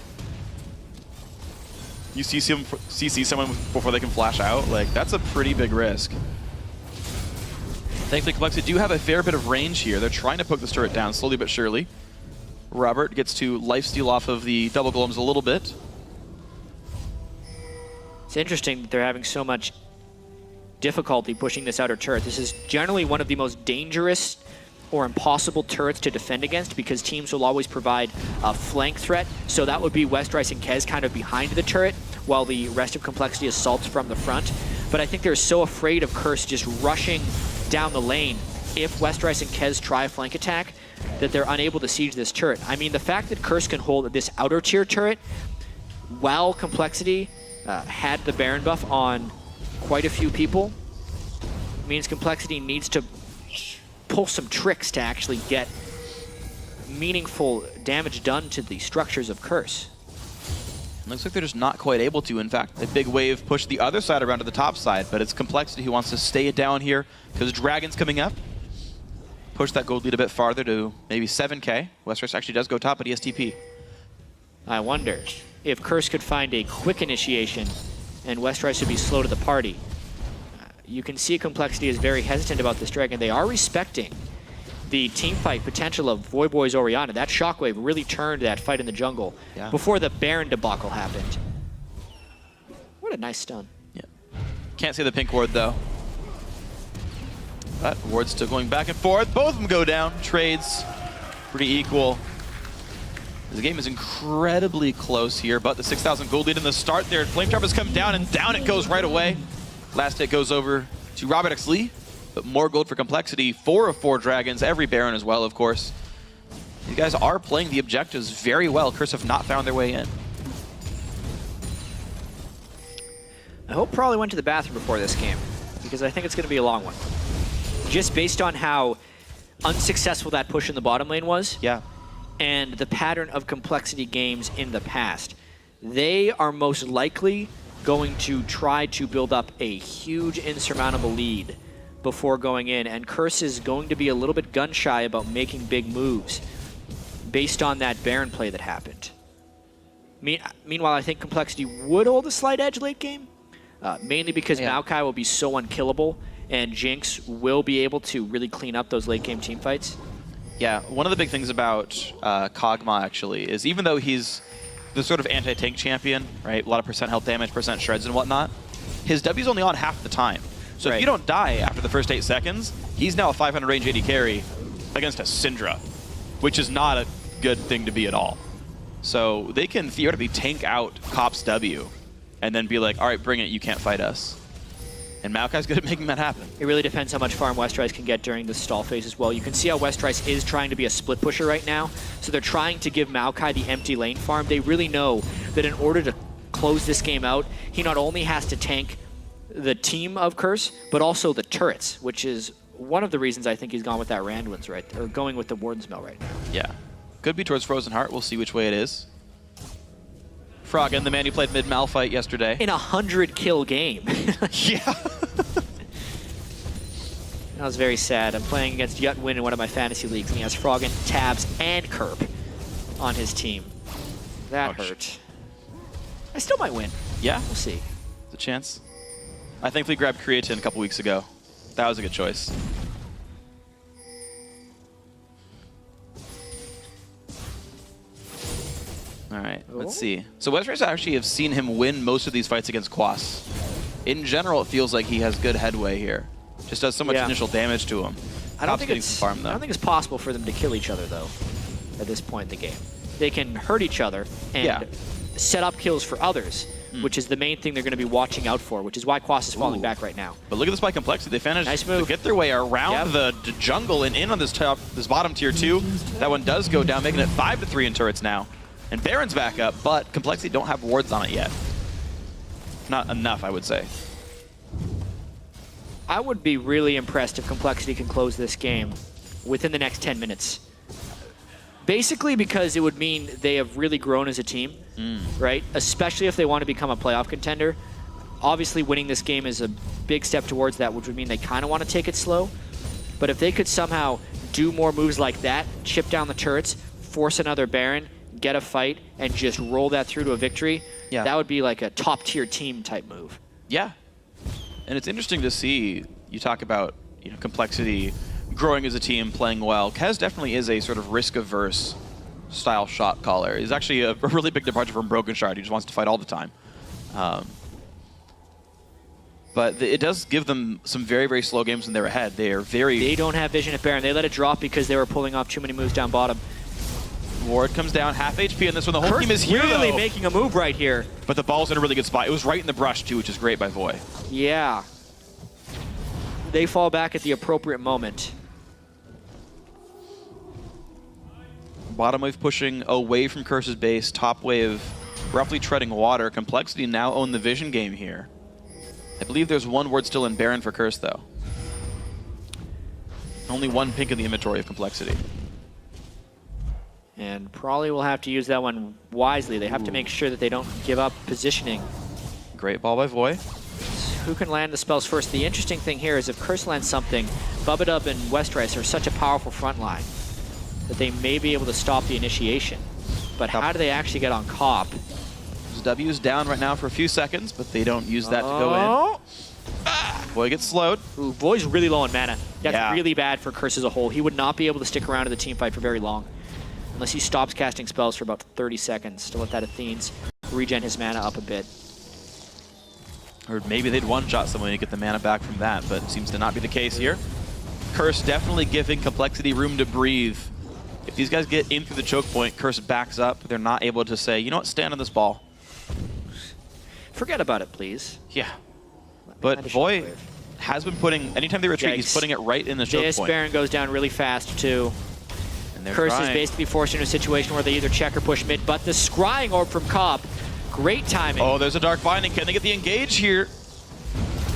You CC someone before they can flash out. Like that's a pretty big risk. Thankfully, compLexity do have a fair bit of range here. They're trying to poke this turret down slowly but surely. Robert gets to lifesteal off of the double golems a little bit. It's interesting that they're having so much difficulty pushing this outer turret. This is generally one of the most dangerous or impossible turrets to defend against because teams will always provide a flank threat. So that would be Westrice and Kez kind of behind the turret while the rest of compLexity assaults from the front. But I think they're so afraid of Curse just rushing down the lane if Westrice and Kez try a flank attack that they're unable to siege this turret. I mean, the fact that Curse can hold this outer tier turret while compLexity had the Baron buff on quite a few people means compLexity needs to pull some tricks to actually get meaningful damage done to the structures of Curse. Looks like they're just not quite able to. In fact, a big wave pushed the other side around to the top side, but it's compLexity who wants to stay it down here because Dragon's coming up. Push that gold lead a bit farther to maybe 7K. Westrice actually does go top, but he has TP. I wonder if Curse could find a quick initiation and Westrice would be slow to the party. You can see compLexity is very hesitant about this Dragon. They are respecting the teamfight potential of Voyboy's Orianna. That shockwave really turned that fight in the jungle before the Baron debacle happened. What a nice stun. Yeah. Can't see the pink ward though. But ward's still going back and forth. Both of them go down. Trades pretty equal. The game is incredibly close here, but the 6,000 gold lead in the start there. Flame Trap has come down, and down it goes right away. Last hit goes over to Robert X. Lee, but more gold for compLexity. 4 of 4 dragons, every Baron as well, of course. These guys are playing the objectives very well. Curse have not found their way in. I hope probably went to the bathroom before this game, because I think it's going to be a long one. Just based on how unsuccessful that push in the bottom lane was. Yeah. And the pattern of compLexity games in the past. They are most likely going to try to build up a huge insurmountable lead before going in, and Curse is going to be a little bit gun-shy about making big moves. based on that Baron play that happened. Meanwhile, I think compLexity would hold a slight edge late game, mainly because Maokai will be so unkillable, and Jinx will be able to really clean up those late game team fights. Yeah, one of the big things about Kog'Maw, actually, is even though he's the sort of anti-tank champion, right, a lot of percent health damage, percent shreds and whatnot, his W's only on half the time. So if you don't die after the first 8 seconds, he's now a 500 range AD carry against a Syndra, which is not a good thing to be at all. So they can theoretically tank out Cop's W and then be like, all right, bring it, you can't fight us. And Maokai's good at making that happen. It really depends how much farm Westrice can get during the stall phase as well. You can see how Westrice is trying to be a split pusher right now. So they're trying to give Maokai the empty lane farm. They really know that in order to close this game out, he not only has to tank the team of Curse, but also the turrets, which is one of the reasons I think he's gone with that Randuin's right, or going with the Warden's Mill right now. Yeah. Could be towards Frozen Heart. We'll see which way it is. Froggen, the man who played mid-Malphite yesterday. In a 100-kill game. Yeah. That was very sad. I'm playing against Yutwin in one of my fantasy leagues, and he has Froggen, Tabs, and Kerp on his team. That hurt. I still might win. Yeah? We'll see. There's a chance. I thankfully grabbed Creatine a couple weeks ago. That was a good choice. All right, let's see. So Westrice actually have seen him win most of these fights against Quas. In general, it feels like he has good headway here. Just does so much initial damage to him. I don't think it's possible for them to kill each other, though, at this point in the game. They can hurt each other and set up kills for others, which is the main thing they're going to be watching out for, which is why Quas is falling back right now. But look at this by compLexity. They managed to get their way around the jungle and in on this bottom tier 2. That one does go down, making it 5-3 in turrets now. And Baron's back up, but compLexity don't have wards on it yet. Not enough, I would say. I would be really impressed if compLexity can close this game within the next 10 minutes. Basically because it would mean they have really grown as a team, right? Especially if they want to become a playoff contender. Obviously winning this game is a big step towards that, which would mean they kind of want to take it slow. But if they could somehow do more moves like that, chip down the turrets, force another Baron, get a fight, and just roll that through to a victory, that would be like a top-tier team type move. Yeah. And it's interesting to see, you talk about compLexity growing as a team, playing well. Kez definitely is a sort of risk-averse style shot caller. He's actually a really big departure from Broken Shard. He just wants to fight all the time. But it does give them some very, very slow games when they're ahead. They don't have vision at Baron. They let it drop because they were pulling off too many moves down bottom. Ward comes down, half HP in this one. The whole team is here, really making a move right here. But the ball's in a really good spot. It was right in the brush, too, which is great by Voy. Yeah. They fall back at the appropriate moment. Bottom wave pushing away from Curse's base. Top wave roughly treading water. compLexity now own the vision game here. I believe there's one ward still in Baron for Curse, though. Only one pink in the inventory of compLexity. And probably will have to use that one wisely. They have to make sure that they don't give up positioning. Great ball by Voy. Who can land the spells first? The interesting thing here is if Curse lands something, Bubadub and Westrice are such a powerful front line that they may be able to stop the initiation. But how do they actually get on Cop? W is down right now for a few seconds, but they don't use that to go in. Voy gets slowed. Ooh, Voy's really low on mana. That's really bad for Curse as a whole. He would not be able to stick around in the team fight for very long, unless he stops casting spells for about 30 seconds to let that Athene's regen his mana up a bit. Or maybe they'd one-shot someone to get the mana back from that, but it seems to not be the case here. Curse definitely giving compLexity room to breathe. If these guys get in through the choke point, Curse backs up. They're not able to say, you know what, stand on this ball. Forget about it, please. Yeah. But Voy has been putting, anytime they retreat, he's putting it right in the choke point. Baron goes down really fast, too. Curse is basically forced into a situation where they either check or push mid, but the Scrying Orb from Cobb, great timing. Oh, there's a Dark Binding. Can they get the engage here?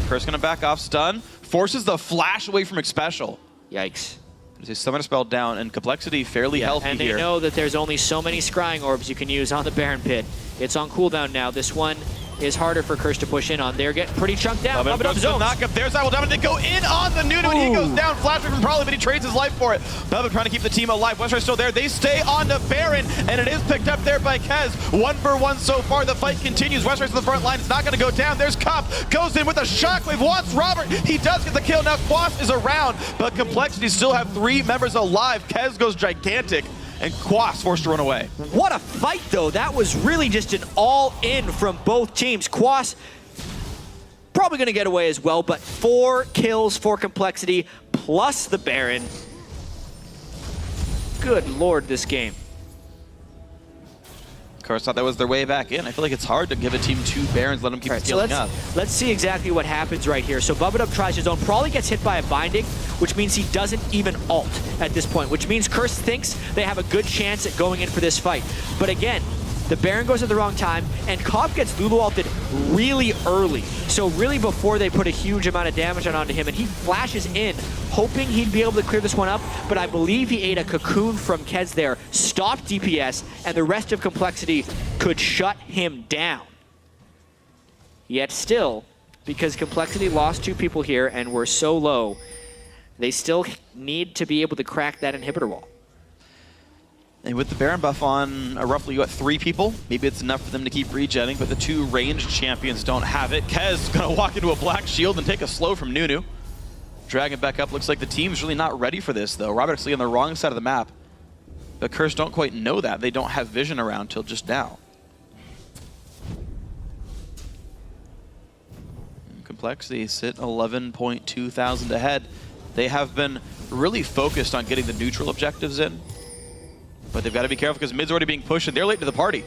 Curse gonna back off, stun. Forces the flash away from Xpecial. Yikes. There's a Summoner Spell down, and compLexity fairly healthy and they here. know that there's only so many Scrying Orbs you can use on the Baron Pit. It's on cooldown now. This one is harder for Curse to push in on. They're getting pretty chunked down. Bubba goes knock up. There's W11D1 to go in on the Nunu, and he goes down. Flash from Probably, but he trades his life for it. Bubba trying to keep the team alive. Westrice still there. They stay on to Baron, and it is picked up there by Kez. 1-for-1 so far. The fight continues. Westrice in the front line. It's not going to go down. There's Cop. Goes in with a shockwave. Wants Robert. He does get the kill. Now Quas is around, but compLexity still have 3 members alive. Kez goes gigantic, and Quas forced to run away. What a fight, though. That was really just an all-in from both teams. Quas probably going to get away as well, but 4 kills for compLexity, plus the Baron. Good lord, this game. Of course, thought that was their way back in. I feel like it's hard to give a team 2 Barons, let them keep scaling up. Let's see exactly what happens right here. So Bubba tries his own, probably gets hit by a binding, which means he doesn't even ult at this point, which means Curse thinks they have a good chance at going in for this fight. But again, the Baron goes at the wrong time, and Cop gets Lulu ulted really early. So really before they put a huge amount of damage onto him, and he flashes in, hoping he'd be able to clear this one up, but I believe he ate a cocoon from Kez there, stopped DPS, and the rest of compLexity could shut him down. Yet still, because compLexity lost 2 people here and were so low, they still need to be able to crack that inhibitor wall. And with the Baron buff on roughly, 3 people, maybe it's enough for them to keep regenning, but the 2 ranged champions don't have it. Kez gonna walk into a black shield and take a slow from Nunu. Drag it back up. Looks like the team's really not ready for this, though. Robert actually on the wrong side of the map. But Curse don't quite know that. They don't have vision around till just now. And compLexity sit 11.2 thousand ahead. They have been really focused on getting the neutral objectives in. But they've got to be careful because mid's already being pushed and they're late to the party.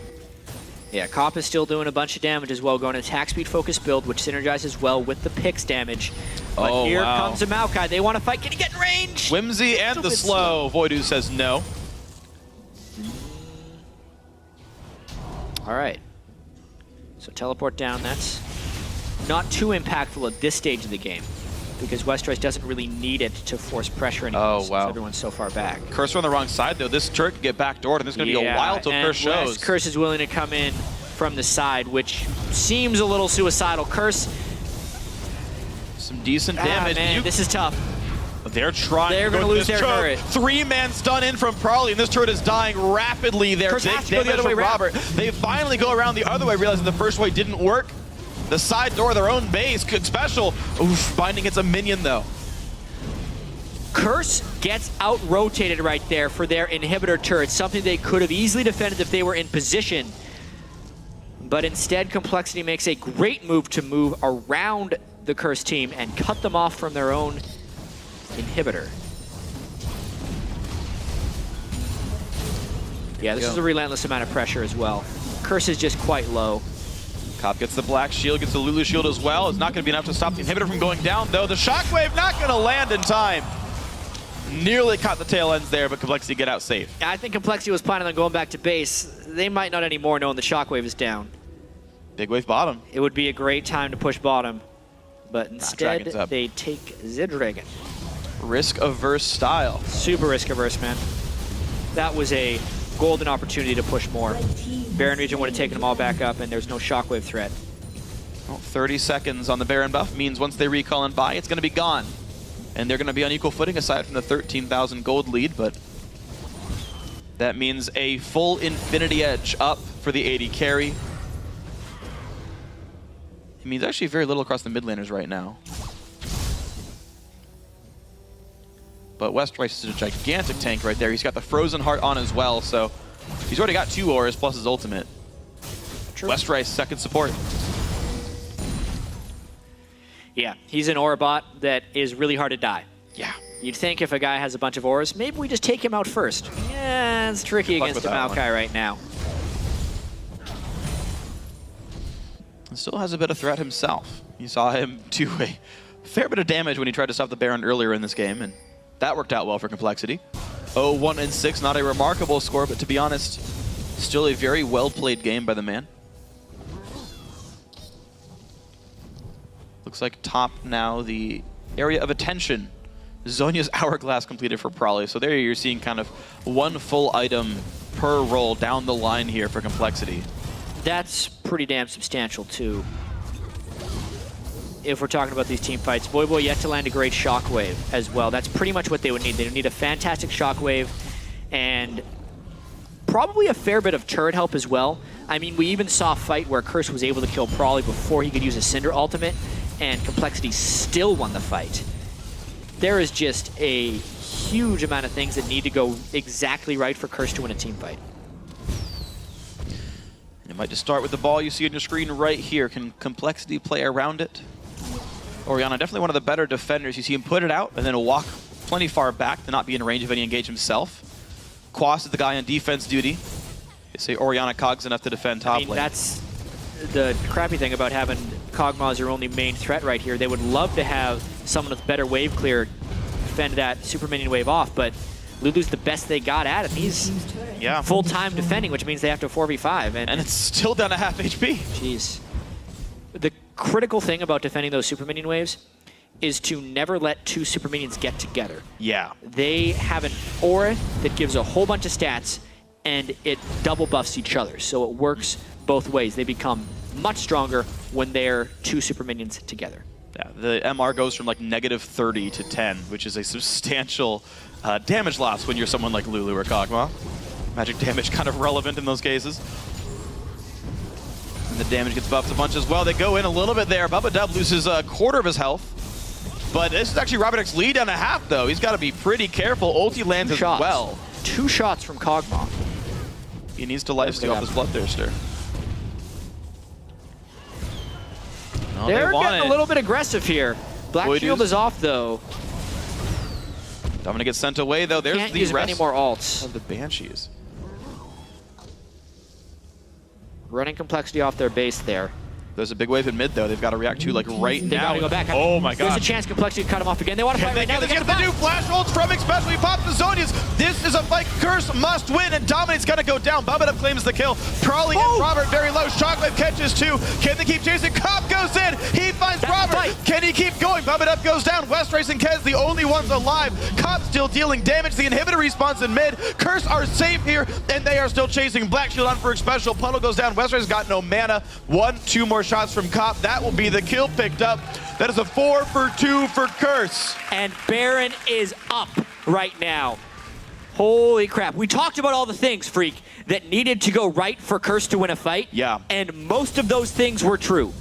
Yeah, Cop is still doing a bunch of damage as well, going an attack speed focus build, which synergizes well with the Pix damage. But here comes a Maokai. They want to fight. Can he get in range? Whimsy and the slow. Voidu says no. All right. So teleport down. That's not too impactful at this stage of the game, because Westrice doesn't really need it to force pressure anymore since everyone's so far back. Cursor on the wrong side, though. This turret can get backdoored, and there's going to be a while till Curse shows. Curse is willing to come in from the side, which seems a little suicidal. Curse. Some decent damage. Man, this is tough. They're trying to go lose their turret. 3-man stun in from Probably, and this turret is dying rapidly there. Curse has to go the other way around. Robert. They finally go around the other way, realizing the first way didn't work. The side door of their own base, good special. Oof, binding gets a minion though. Curse gets out-rotated right there for their inhibitor turret, something they could have easily defended if they were in position. But instead, compLexity makes a great move to move around the Curse team and cut them off from their own inhibitor. Yeah, this is a relentless amount of pressure as well. Curse is just quite low. Cop gets the black shield, gets the Lulu shield as well. It's not going to be enough to stop the inhibitor from going down, though. The shockwave not going to land in time. Nearly caught the tail ends there, but compLexity get out safe. I think compLexity was planning on going back to base. They might not anymore, knowing the shockwave is down. Big wave bottom. It would be a great time to push bottom, but instead they take the Dragon. Risk-averse style. Super risk-averse, man. That was a golden opportunity to push more. Baron region would have taken them all back up, and there's no shockwave threat. Well, 30 seconds on the Baron buff means once they recall and buy, it's going to be gone. And they're going to be on equal footing aside from the 13,000 gold lead, but that means a full Infinity Edge up for the AD carry. It means actually very little across the mid laners right now. But Westrice is a gigantic tank right there. He's got the Frozen Heart on as well, so he's already got 2 auras plus his ultimate. True. Westrice, second support. Yeah, he's an aura bot that is really hard to die. Yeah. You'd think if a guy has a bunch of auras, maybe we just take him out first. Yeah, it's tricky against a Maokai right now. He still has a bit of threat himself. You saw him do a fair bit of damage when he tried to stop the Baron earlier in this game, and that worked out well for compLexity. 0-1-6, not a remarkable score, but to be honest, still a very well-played game by the man. Looks like top now, the area of attention. Zhonya's Hourglass completed for Probably, so there you're seeing kind of one full item per roll down the line here for compLexity. That's pretty damn substantial, too. If we're talking about these team fights, Voyboy yet to land a great shockwave as well. That's pretty much what they would need. They would need a fantastic shockwave and probably a fair bit of turret help as well. I mean, we even saw a fight where Curse was able to kill Prawley before he could use a Cinder ultimate, and compLexity still won the fight. There is just a huge amount of things that need to go exactly right for Curse to win a team fight. You might just start with the ball you see on your screen right here. Can compLexity play around it? Orianna, definitely one of the better defenders. You see him put it out and then walk plenty far back to not be in range of any engage himself. Quas is the guy on defense duty. They say Orianna Kog's enough to defend top lane. That's the crappy thing about having Kog'Maw as your only main threat right here. They would love to have someone with better wave clear defend that super minion wave off, but Lulu's the best they got at it. He's full-time defending, which means they have to 4v5. And it's still down to half HP. Jeez. The critical thing about defending those super minion waves is to never let two super minions get together. Yeah. They have an aura that gives a whole bunch of stats, and it double buffs each other. So it works both ways. They become much stronger when they're two super minions together. Yeah, the MR goes from like -30 to 10, which is a substantial damage loss when you're someone like Lulu or Kog'Maw. Magic damage kind of relevant in those cases. And the damage gets buffed a bunch as well. They go in a little bit there. Bubba Dub loses a quarter of his health. But this is actually Robert X lead down to half, though. He's got to be pretty careful. Ulti lands as well. 2 shots from Kog'Maw. He needs to lifesteal off his Bloodthirster. No, They're getting a little bit aggressive here. Black Shield is off, though. Dominic gets sent away, though. There's Can't the use rest any more alts of the Banshees. Running compLexity off their base there. There's a big wave in mid, though. They've got to react to, like, right now. They got to go back. Oh, my God. There's a chance compLexity to cut him off again. They want to fight right now. They get the new flash ults from especially Pop the Zonias. This is a fight Curse must win, and Dominate's going to go down. Bubba Dub claims the kill. Prawley and Robert very low. Shockwave catches 2. Can they keep chasing? Cop goes in. He finds Robert. Can he keep going? Bubba Dub goes down. West Race and Kez, the only ones alive. Cop still dealing damage. The inhibitor respawns in mid. Curse are safe here, and they are still chasing. Black Shield on for special. Puddle goes down. West Race got no mana. 2 more shots from Cop. That will be the kill picked up. That is a 4 for 2 for Curse. And Baron is up right now. Holy crap. We talked about all the things, Freak, that needed to go right for Curse to win a fight. Yeah. And most of those things were true.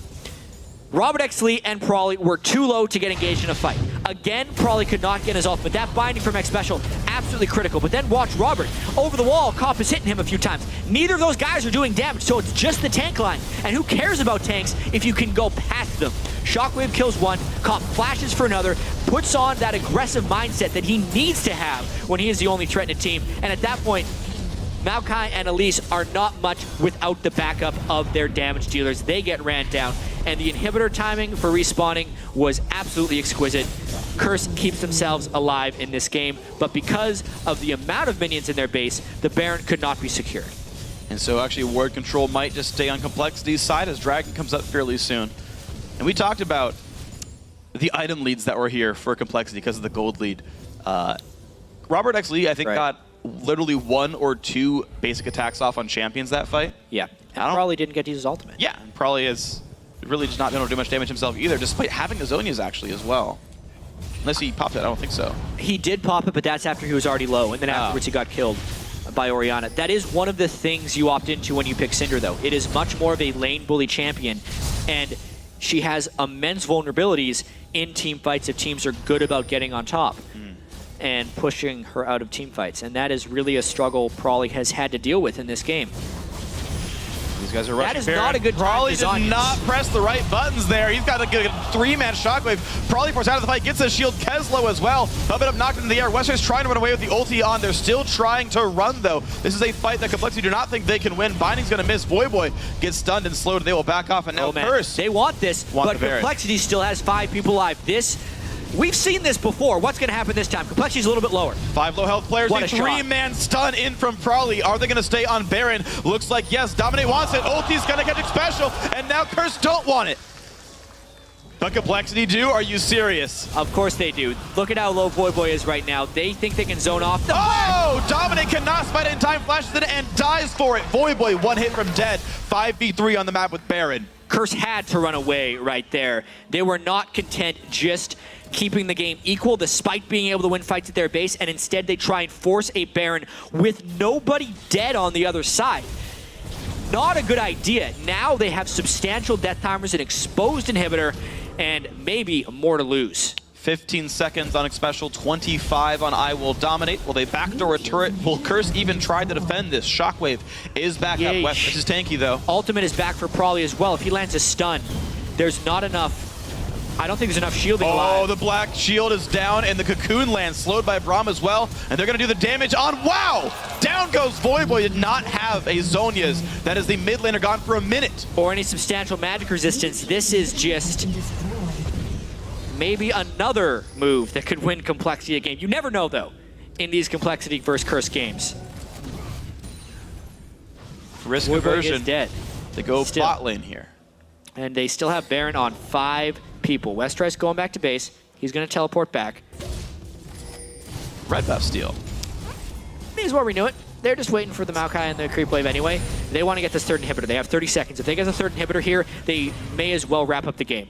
Robert X Lee and Prawley were too low to get engaged in a fight. Again, Prawley could not get his ult, but that binding from X Special, absolutely critical. But then watch Robert. Over the wall, Kopp is hitting him a few times. Neither of those guys are doing damage, so it's just the tank line. And who cares about tanks if you can go past them? Shockwave kills 1, Kopp flashes for another, puts on that aggressive mindset that he needs to have when he is the only threat in a team. And at that point, Maokai and Elise are not much without the backup of their damage dealers. They get ran down, and the inhibitor timing for respawning was absolutely exquisite. Curse keeps themselves alive in this game, but because of the amount of minions in their base, the Baron could not be secured. And so actually ward control might just stay on compLexity's side as Dragon comes up fairly soon. And we talked about the item leads that were here for compLexity because of the gold lead. Robert X Lee, I think, got literally 1 or 2 basic attacks off on champions that fight. Yeah, and probably didn't get to use his ultimate. Yeah, and probably has really just not been able to do much damage himself either, despite having the Zonias actually as well. Unless he popped it, I don't think so. He did pop it, but that's after he was already low, and then afterwards he got killed by Orianna. That is one of the things you opt into when you pick Cinder, though. It is much more of a lane bully champion, and she has immense vulnerabilities in team fights if teams are good about getting on top and pushing her out of team fights. And that is really a struggle Prawley has had to deal with in this game. These guys are rushing. That is not a good time. Prawley did not press the right buttons there. He's got a good 3-man shockwave. Prawley forced out of the fight, gets a shield. Keslow as well. Bubba Dub knocked into the air. Wester's trying to run away with the ulti on. They're still trying to run, though. This is a fight that compLexity do not think they can win. Binding's going to miss. Voyboy gets stunned and slowed. They will back off, and now Curse. They want this, but compLexity still has 5 people alive. We've seen this before. What's going to happen this time? compLexity's a little bit lower. 5 low health players. A 3-man stun in from Prawley. Are they going to stay on Baron? Looks like yes. Dominate wants it. Ulti's going to get special, and now Curse don't want it. But compLexity do? Are you serious? Of course they do. Look at how low Voyboy is right now. They think they can zone off. Oh! Dominate cannot spite it in time, flashes it and dies for it. Voyboy, one hit from dead. 5v3 on the map with Baron. Curse had to run away right there. They were not content just keeping the game equal despite being able to win fights at their base, and instead they try and force a Baron with nobody dead on the other side. Not a good idea. Now they have substantial death timers, an exposed inhibitor, and maybe more to lose. 15 seconds on Xpecial, 25 on I Will Dominate. Will they backdoor a turret? Will Curse even try to defend this? Shockwave is back up. West, this is tanky though. Ultimate is back for Prawley as well. If he lands a stun, there's not enough. I don't think there's enough shielding alive. Oh, the black shield is down, and the Cocoon lands, slowed by Braum as well, and they're going to do the damage on, wow! Down goes Voyboy, did not have a Zhonya's. That is the mid laner gone for a minute. Or any substantial magic resistance. This is just maybe another move that could win compLexity a game. You never know, though, in these compLexity versus Curse games. Risk aversion. Is dead. They go bot lane here. And they still have Baron on 5 people. Westrice going back to base. He's going to teleport back. Red buff steal. May as well renew it. They're just waiting for the Maokai and the creep wave anyway. They want to get this third inhibitor. They have 30 seconds. If they get the third inhibitor here, they may as well wrap up the game.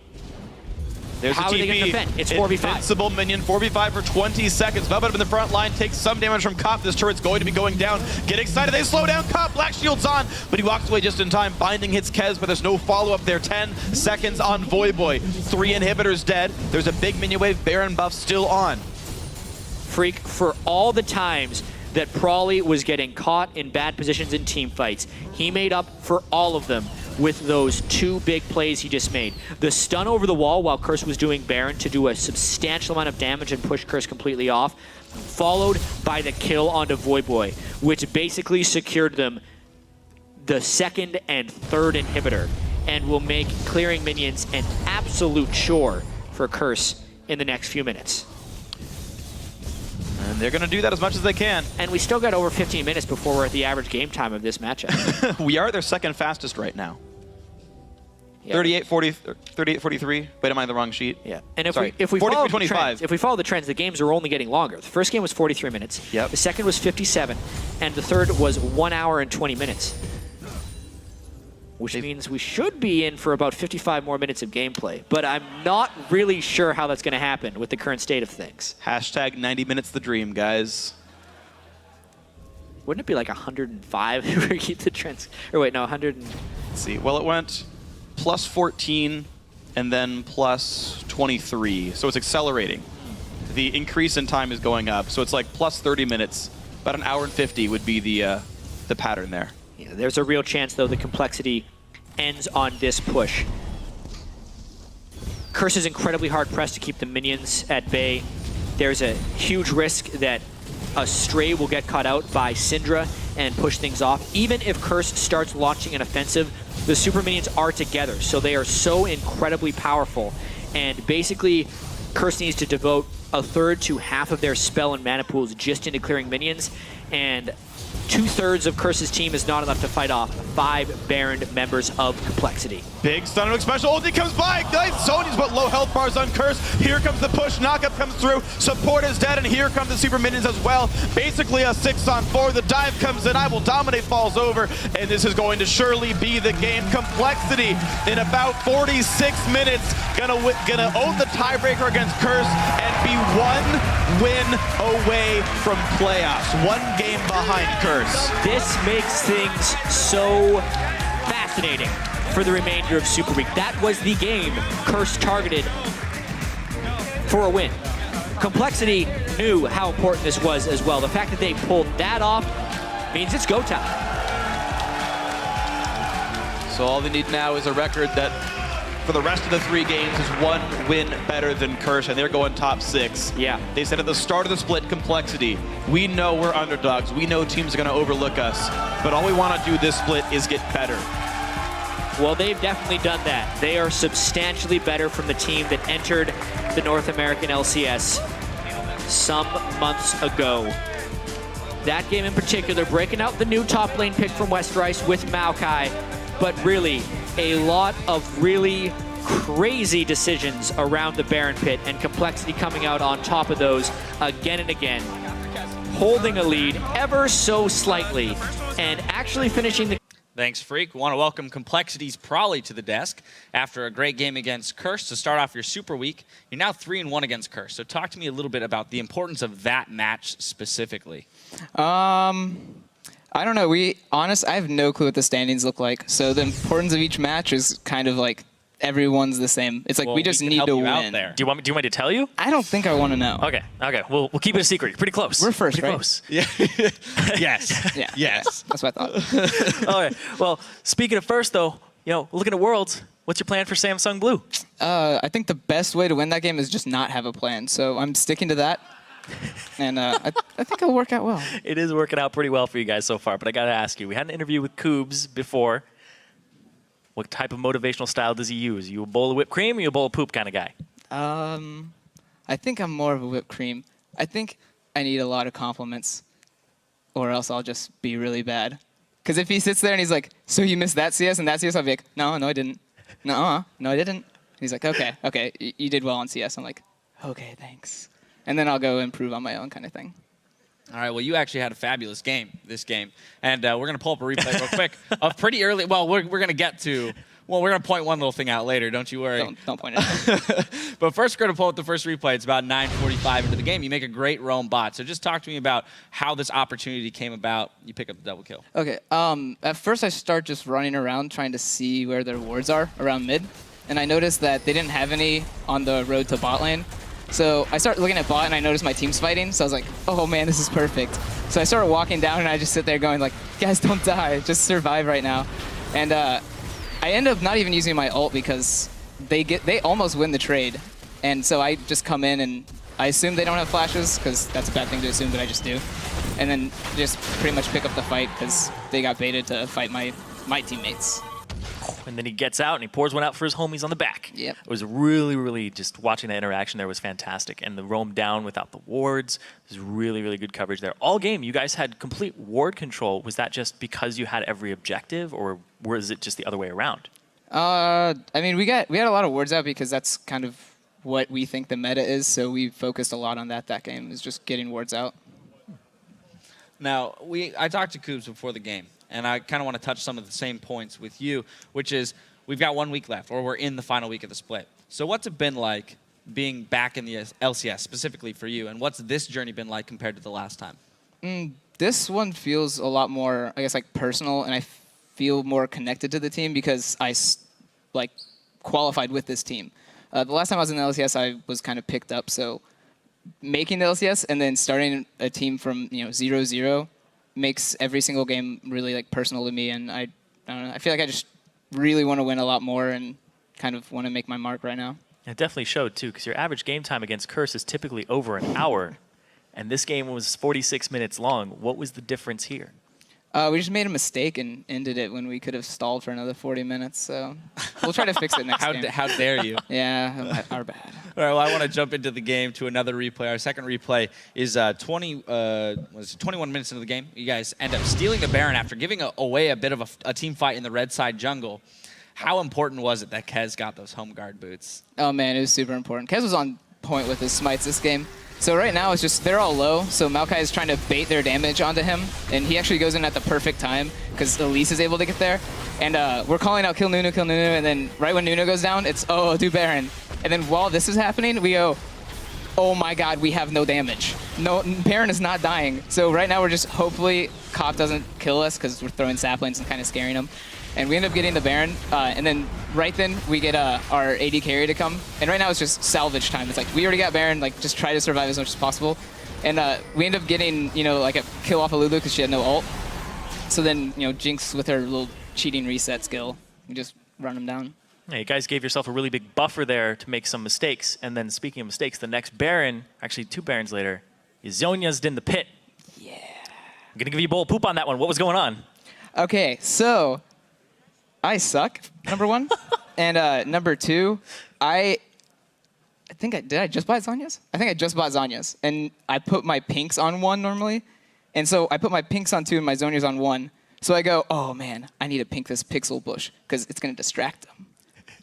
There's How a TP. are they going to defend? It's 4v5. Invincible minion, 4v5 for 20 seconds. Velvet up in the front line, takes some damage from Cop. This turret's going to be going down. Get excited, they slow down Cop. Black shield's on, but he walks away just in time. Binding hits Kez, but there's no follow-up there. 10 seconds on Voyboy. 3 inhibitors dead. There's a big minion wave. Baron buff still on. Freak, for all the times that Prawley was getting caught in bad positions in team fights, he made up for all of them with those 2 big plays he just made. The stun over the wall while Curse was doing Baron to do a substantial amount of damage and push Curse completely off, followed by the kill onto Voyboy, which basically secured them the second and third inhibitor and will make clearing minions an absolute chore for Curse in the next few minutes. And they're going to do that as much as they can. And we still got over 15 minutes before we're at the average game time of this matchup. We are their second fastest right now. Yeah. 38-43. Wait, am I on the wrong sheet? Yeah. And if Sorry, we follow the 43-25. trends, if we follow the trends, the games are only getting longer. The first game was 43 minutes. Yep. The second was 57, and the third was 1 hour and 20 minutes. Which means we should be in for about 55 more minutes of gameplay. But I'm not really sure how that's going to happen with the current state of things. Hashtag 90 minutes the dream, guys. Wouldn't it be like 105 if we keep the trends? Or wait, no, 100. Let's see. Well, it went plus 14 and then plus 23. So it's accelerating. The increase in time is going up. So it's like plus 30 minutes. About 1 hour and 50 would be the pattern there. Yeah, there's a real chance, though, the compLexity ends on this push. Curse is incredibly hard pressed to keep the minions at bay. There's a huge risk that a Stray will get caught out by Syndra and push things off. Even if Curse starts launching an offensive, the super minions are together, so they are so incredibly powerful. And basically, Curse needs to devote 1/3 to half of their spell and mana pools just into clearing minions, and 2/3 of Curse's team is not enough to fight off 5 Baron members of compLexity. Big stun of Xpecial ulti comes by, nice Zhonya's, but low health bars on Curse. Here comes the push, knockup comes through, support is dead, and here come the super minions as well. Basically a 6-on-4, the dive comes in, I Will Dominate falls over, and this is going to surely be the game. compLexity in about 46 minutes, gonna own the tiebreaker against Curse and be 1 win away from playoffs. 1 game behind Curse. This makes things so fascinating for the remainder of Super Week. That was the game Curse targeted for a win. compLexity knew how important this was as well. The fact that they pulled that off means it's go time. So all they need now is a record that for the rest of the 3 games is 1 win better than Curse, and they're going top 6. Yeah. They said at the start of the split, compLexity, we know we're underdogs. We know teams are going to overlook us, but all we want to do this split is get better. Well, they've definitely done that. They are substantially better from the team that entered the North American LCS some months ago. That game in particular, breaking out the new top lane pick from Westrice with Maokai, but really a lot of really crazy decisions around the Baron pit, and compLexity coming out on top of those again and again, holding a lead ever so slightly, and actually finishing the... Thanks, Freak. We want to welcome compLexity's Prolly to the desk after a great game against Curse to start off your Super Week. You're now 3-1 against Curse. So talk to me a little bit about the importance of that match specifically. I don't know. I have no clue what the standings look like. So the importance of each match is kind of like everyone's the same. It's like we just need to win. There. Do you want me to tell you? I don't think I want to know. Okay. We'll keep it a secret. You're pretty close. We're first, pretty right? close. Yeah. Yes. Yeah. Yes. That's what I thought. All right. Well, speaking of first, though, looking at Worlds, what's your plan for Samsung Blue? I think the best way to win that game is just not have a plan. So I'm sticking to that. And I think it'll work out well. It is working out pretty well for you guys so far, but I got to ask you. We had an interview with Koobs before. What type of motivational style does he use? Are you a bowl of whipped cream or are you a bowl of poop kind of guy? I think I'm more of a whipped cream. I think I need a lot of compliments or else I'll just be really bad. Because if he sits there and he's like, so you missed that CS and that CS, I'll be like, no, I didn't. No, I didn't. He's like, okay, you did well on CS. I'm like, okay, thanks. And then I'll go improve on my own kind of thing. All right, well, you actually had a fabulous game, this game. And we're going to pull up a replay real quick of pretty early. Well, we're going to get to, we're going to point one little thing out later. Don't you worry. Don't point it out. But first, we're going to pull up the first replay. It's about 9:45 into the game. You make a great roam bot. So just talk to me about how this opportunity came about. You pick up the double kill. Okay, at first I start just running around trying to see where their wards are around mid. And I noticed that they didn't have any on the road to bot lane. So I started looking at bot and I noticed my team's fighting. So I was like, oh man, this is perfect. So I started walking down and I just sit there going like, guys, don't die. Just survive right now. And I end up not even using my ult because they almost win the trade. And so I just come in and I assume they don't have flashes because that's a bad thing to assume, but I just do. And then just pretty much pick up the fight because they got baited to fight my teammates. And then he gets out and he pours one out for his homies on the back. Yep. It was really, really just watching that interaction there was fantastic. And the roam down without the wards was really, really good coverage there. All game, you guys had complete ward control. Was that just because you had every objective, or was it just the other way around? I mean, we had a lot of wards out because that's kind of what we think the meta is. So we focused a lot on that game, is just getting wards out. Now, I talked to Koobs before the game, and I kind of want to touch some of the same points with you, which is we've got 1 week left, or we're in the final week of the split. So what's it been like being back in the LCS, specifically for you, and what's this journey been like compared to the last time? This one feels a lot more, I guess, like personal, and I feel more connected to the team because I qualified with this team. The last time I was in the LCS, I was kind of picked up, so making the LCS and then starting a team from 0-0 makes every single game really personal to me, and I don't know. I feel like I just really want to win a lot more and kind of want to make my mark right now. It definitely showed too, because your average game time against Curse is typically over an hour, and this game was 46 minutes long. What was the difference here? We just made a mistake and ended it when we could have stalled for another 40 minutes. So we'll try to fix it next game. How dare you? Yeah, our bad. All right, well, I want to jump into the game to another replay. Our second replay is 21 minutes into the game. You guys end up stealing the Baron after giving away a bit of a team fight in the red side jungle. How important was it that Kez got those home guard boots? Oh, man, it was super important. Kez was on point with his smites this game. So right now, it's just they're all low, so Maokai is trying to bait their damage onto him, and he actually goes in at the perfect time because Elise is able to get there. And we're calling out kill Nunu, and then right when Nunu goes down, it's, oh, do Baron. And then while this is happening, we go, oh my god, we have no damage. No, Baron is not dying. So right now, we're just, hopefully, Cop doesn't kill us because we're throwing saplings and kind of scaring him. And we end up getting the Baron, and then right then we get our AD carry to come. And right now it's just salvage time. It's like, we already got Baron, just try to survive as much as possible. And we end up getting, a kill off of Lulu because she had no ult. So then, Jinx with her little cheating reset skill, we just run him down. Yeah, you guys gave yourself a really big buffer there to make some mistakes. And then speaking of mistakes, the next Baron, actually 2 Barons later, is Zhonya's in the pit. Yeah. I'm going to give you a bowl of poop on that one. What was going on? Okay, so I suck, number 1. And number 2, I think did I just buy Zhonya's? I think I just bought Zhonya's. And I put my pinks on 1 normally. And so I put my pinks on 2 and my Zhonya's on 1. So I go, oh man, I need to pink this pixel bush because it's going to distract them.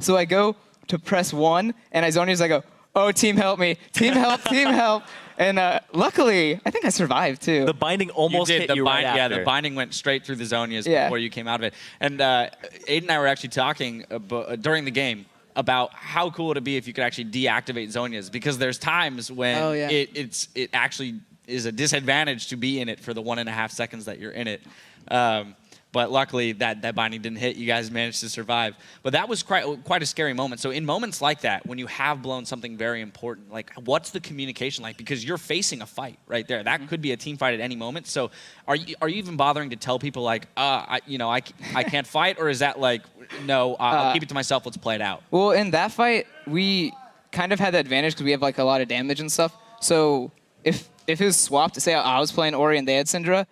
So I go to press 1, and Izonia's like, oh, team help me, team help, team help. And luckily, I think I survived too. The binding almost hit you right after. Yeah, the binding went straight through the Zonias before you came out of it. And Aiden and I were actually talking during the game about how cool would it be if you could actually deactivate Zonias, because there's times when it actually is a disadvantage to be in it for the 1.5 seconds that you're in it. But luckily, that binding didn't hit. You guys managed to survive. But that was quite a scary moment. So in moments like that, when you have blown something very important, like what's the communication like? Because you're facing a fight right there. That could be a team fight at any moment. So are you even bothering to tell people like, I can't fight? Or is that like, no, I'll keep it to myself. Let's play it out? Well, in that fight, we kind of had the advantage because we have like a lot of damage and stuff. So if it was swapped to say I was playing Ori and they had Syndra,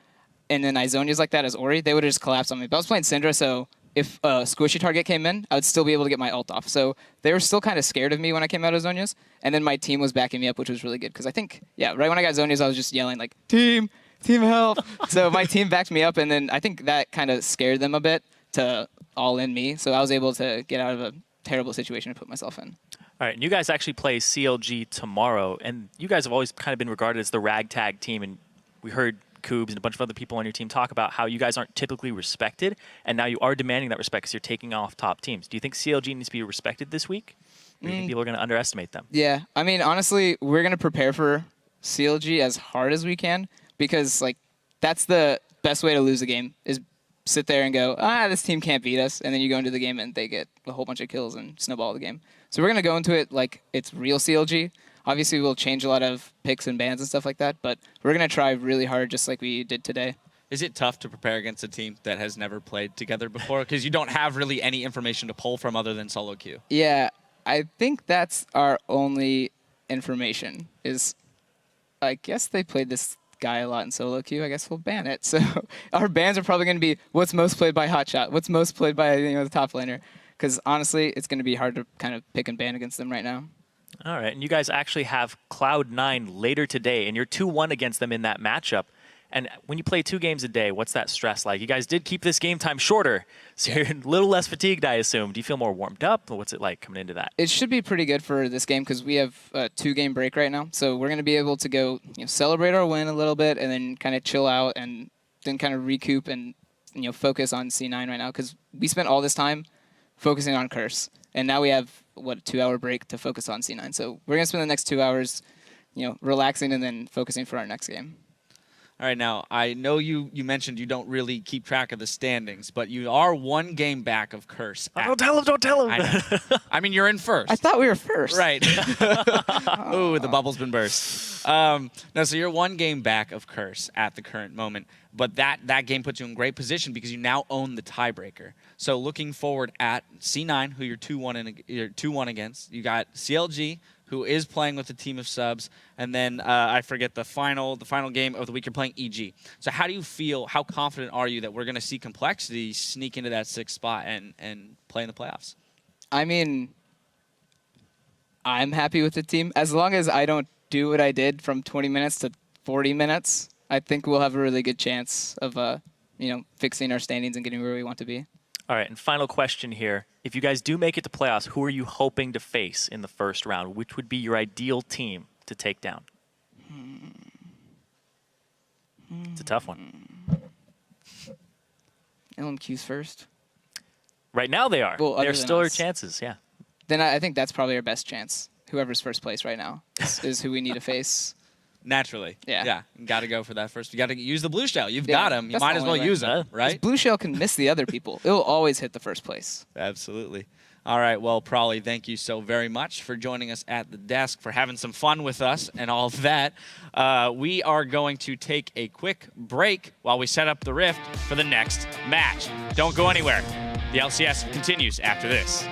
and then Izonia's like that as Ori, they would have just collapsed on me. But I was playing Syndra, so if a squishy target came in, I would still be able to get my ult off. So they were still kind of scared of me when I came out of Zonia's. And then my team was backing me up, which was really good. Because I think, right when I got Zonia's, I was just yelling like, team help. So my team backed me up, and then I think that kind of scared them a bit to all in me. So I was able to get out of a terrible situation to put myself in. All right, and you guys actually play CLG tomorrow, and you guys have always kind of been regarded as the ragtag team, and we heard Koobs and a bunch of other people on your team talk about how you guys aren't typically respected, and now you are demanding that respect because you're taking off top teams. Do you think CLG needs to be respected this week? Or do you think people are going to underestimate them? Yeah, I mean, honestly, we're going to prepare for CLG as hard as we can, because like that's the best way to lose a game is sit there and go, this team can't beat us, and then you go into the game and they get a whole bunch of kills and snowball the game. So we're going to go into it like it's real CLG. Obviously, we'll change a lot of picks and bans and stuff like that, but we're going to try really hard just like we did today. Is it tough to prepare against a team that has never played together before? Because you don't have really any information to pull from other than solo queue. Yeah, I think that's our only information is, I guess they played this guy a lot in solo queue. I guess we'll ban it. So our bans are probably going to be what's most played by Hotshot, what's most played by the top laner. Because honestly, it's going to be hard to kind of pick and ban against them right now. All right, and you guys actually have Cloud9 later today, and you're 2-1 against them in that matchup. And when you play 2 games a day, what's that stress like? You guys did keep this game time shorter, so you're a little less fatigued, I assume. Do you feel more warmed up? Or what's it like coming into that? It should be pretty good for this game because we have a 2-game break right now. So we're going to be able to go celebrate our win a little bit and then kind of chill out and then kind of recoup and focus on C9 right now because we spent all this time focusing on Curse. And now we have, a 2-hour break to focus on C9. So we're going to spend the next 2 hours, relaxing and then focusing for our next game. All right, now, I know you mentioned you don't really keep track of the standings, but you are 1 game back of Curse. Don't tell him. I mean, you're in first. I thought we were first. Right. Ooh, the bubble's been burst. No, so you're 1 game back of Curse at the current moment, but that game puts you in great position because you now own the tiebreaker. So looking forward at C9, who you're 2-1 against, you got CLG, who is playing with a team of subs, and then I forget the final game of the week. You're playing EG. So how do you feel? How confident are you that we're going to see compLexity sneak into that 6th spot and play in the playoffs? I mean, I'm happy with the team as long as I don't do what I did from 20 minutes to 40 minutes. I think we'll have a really good chance of fixing our standings and getting where we want to be. All right, and final question here. If you guys do make it to playoffs, who are you hoping to face in the first round? Which would be your ideal team to take down? It's a tough one. LMQ's first. Right now they are. Well, there still are us. chances, yeah. Then I think that's probably our best chance. Whoever's first place right now is who we need to face. Naturally. Yeah. You got to go for that first. You got to use the blue shell. You've got him. You might as well use him, right? Blue shell can miss the other people. It'll always hit the first place. Absolutely. All right. Well, Prawley, thank you so very much for joining us at the desk, for having some fun with us and all of that. We are going to take a quick break while we set up the Rift for the next match. Don't go anywhere. The LCS continues after this.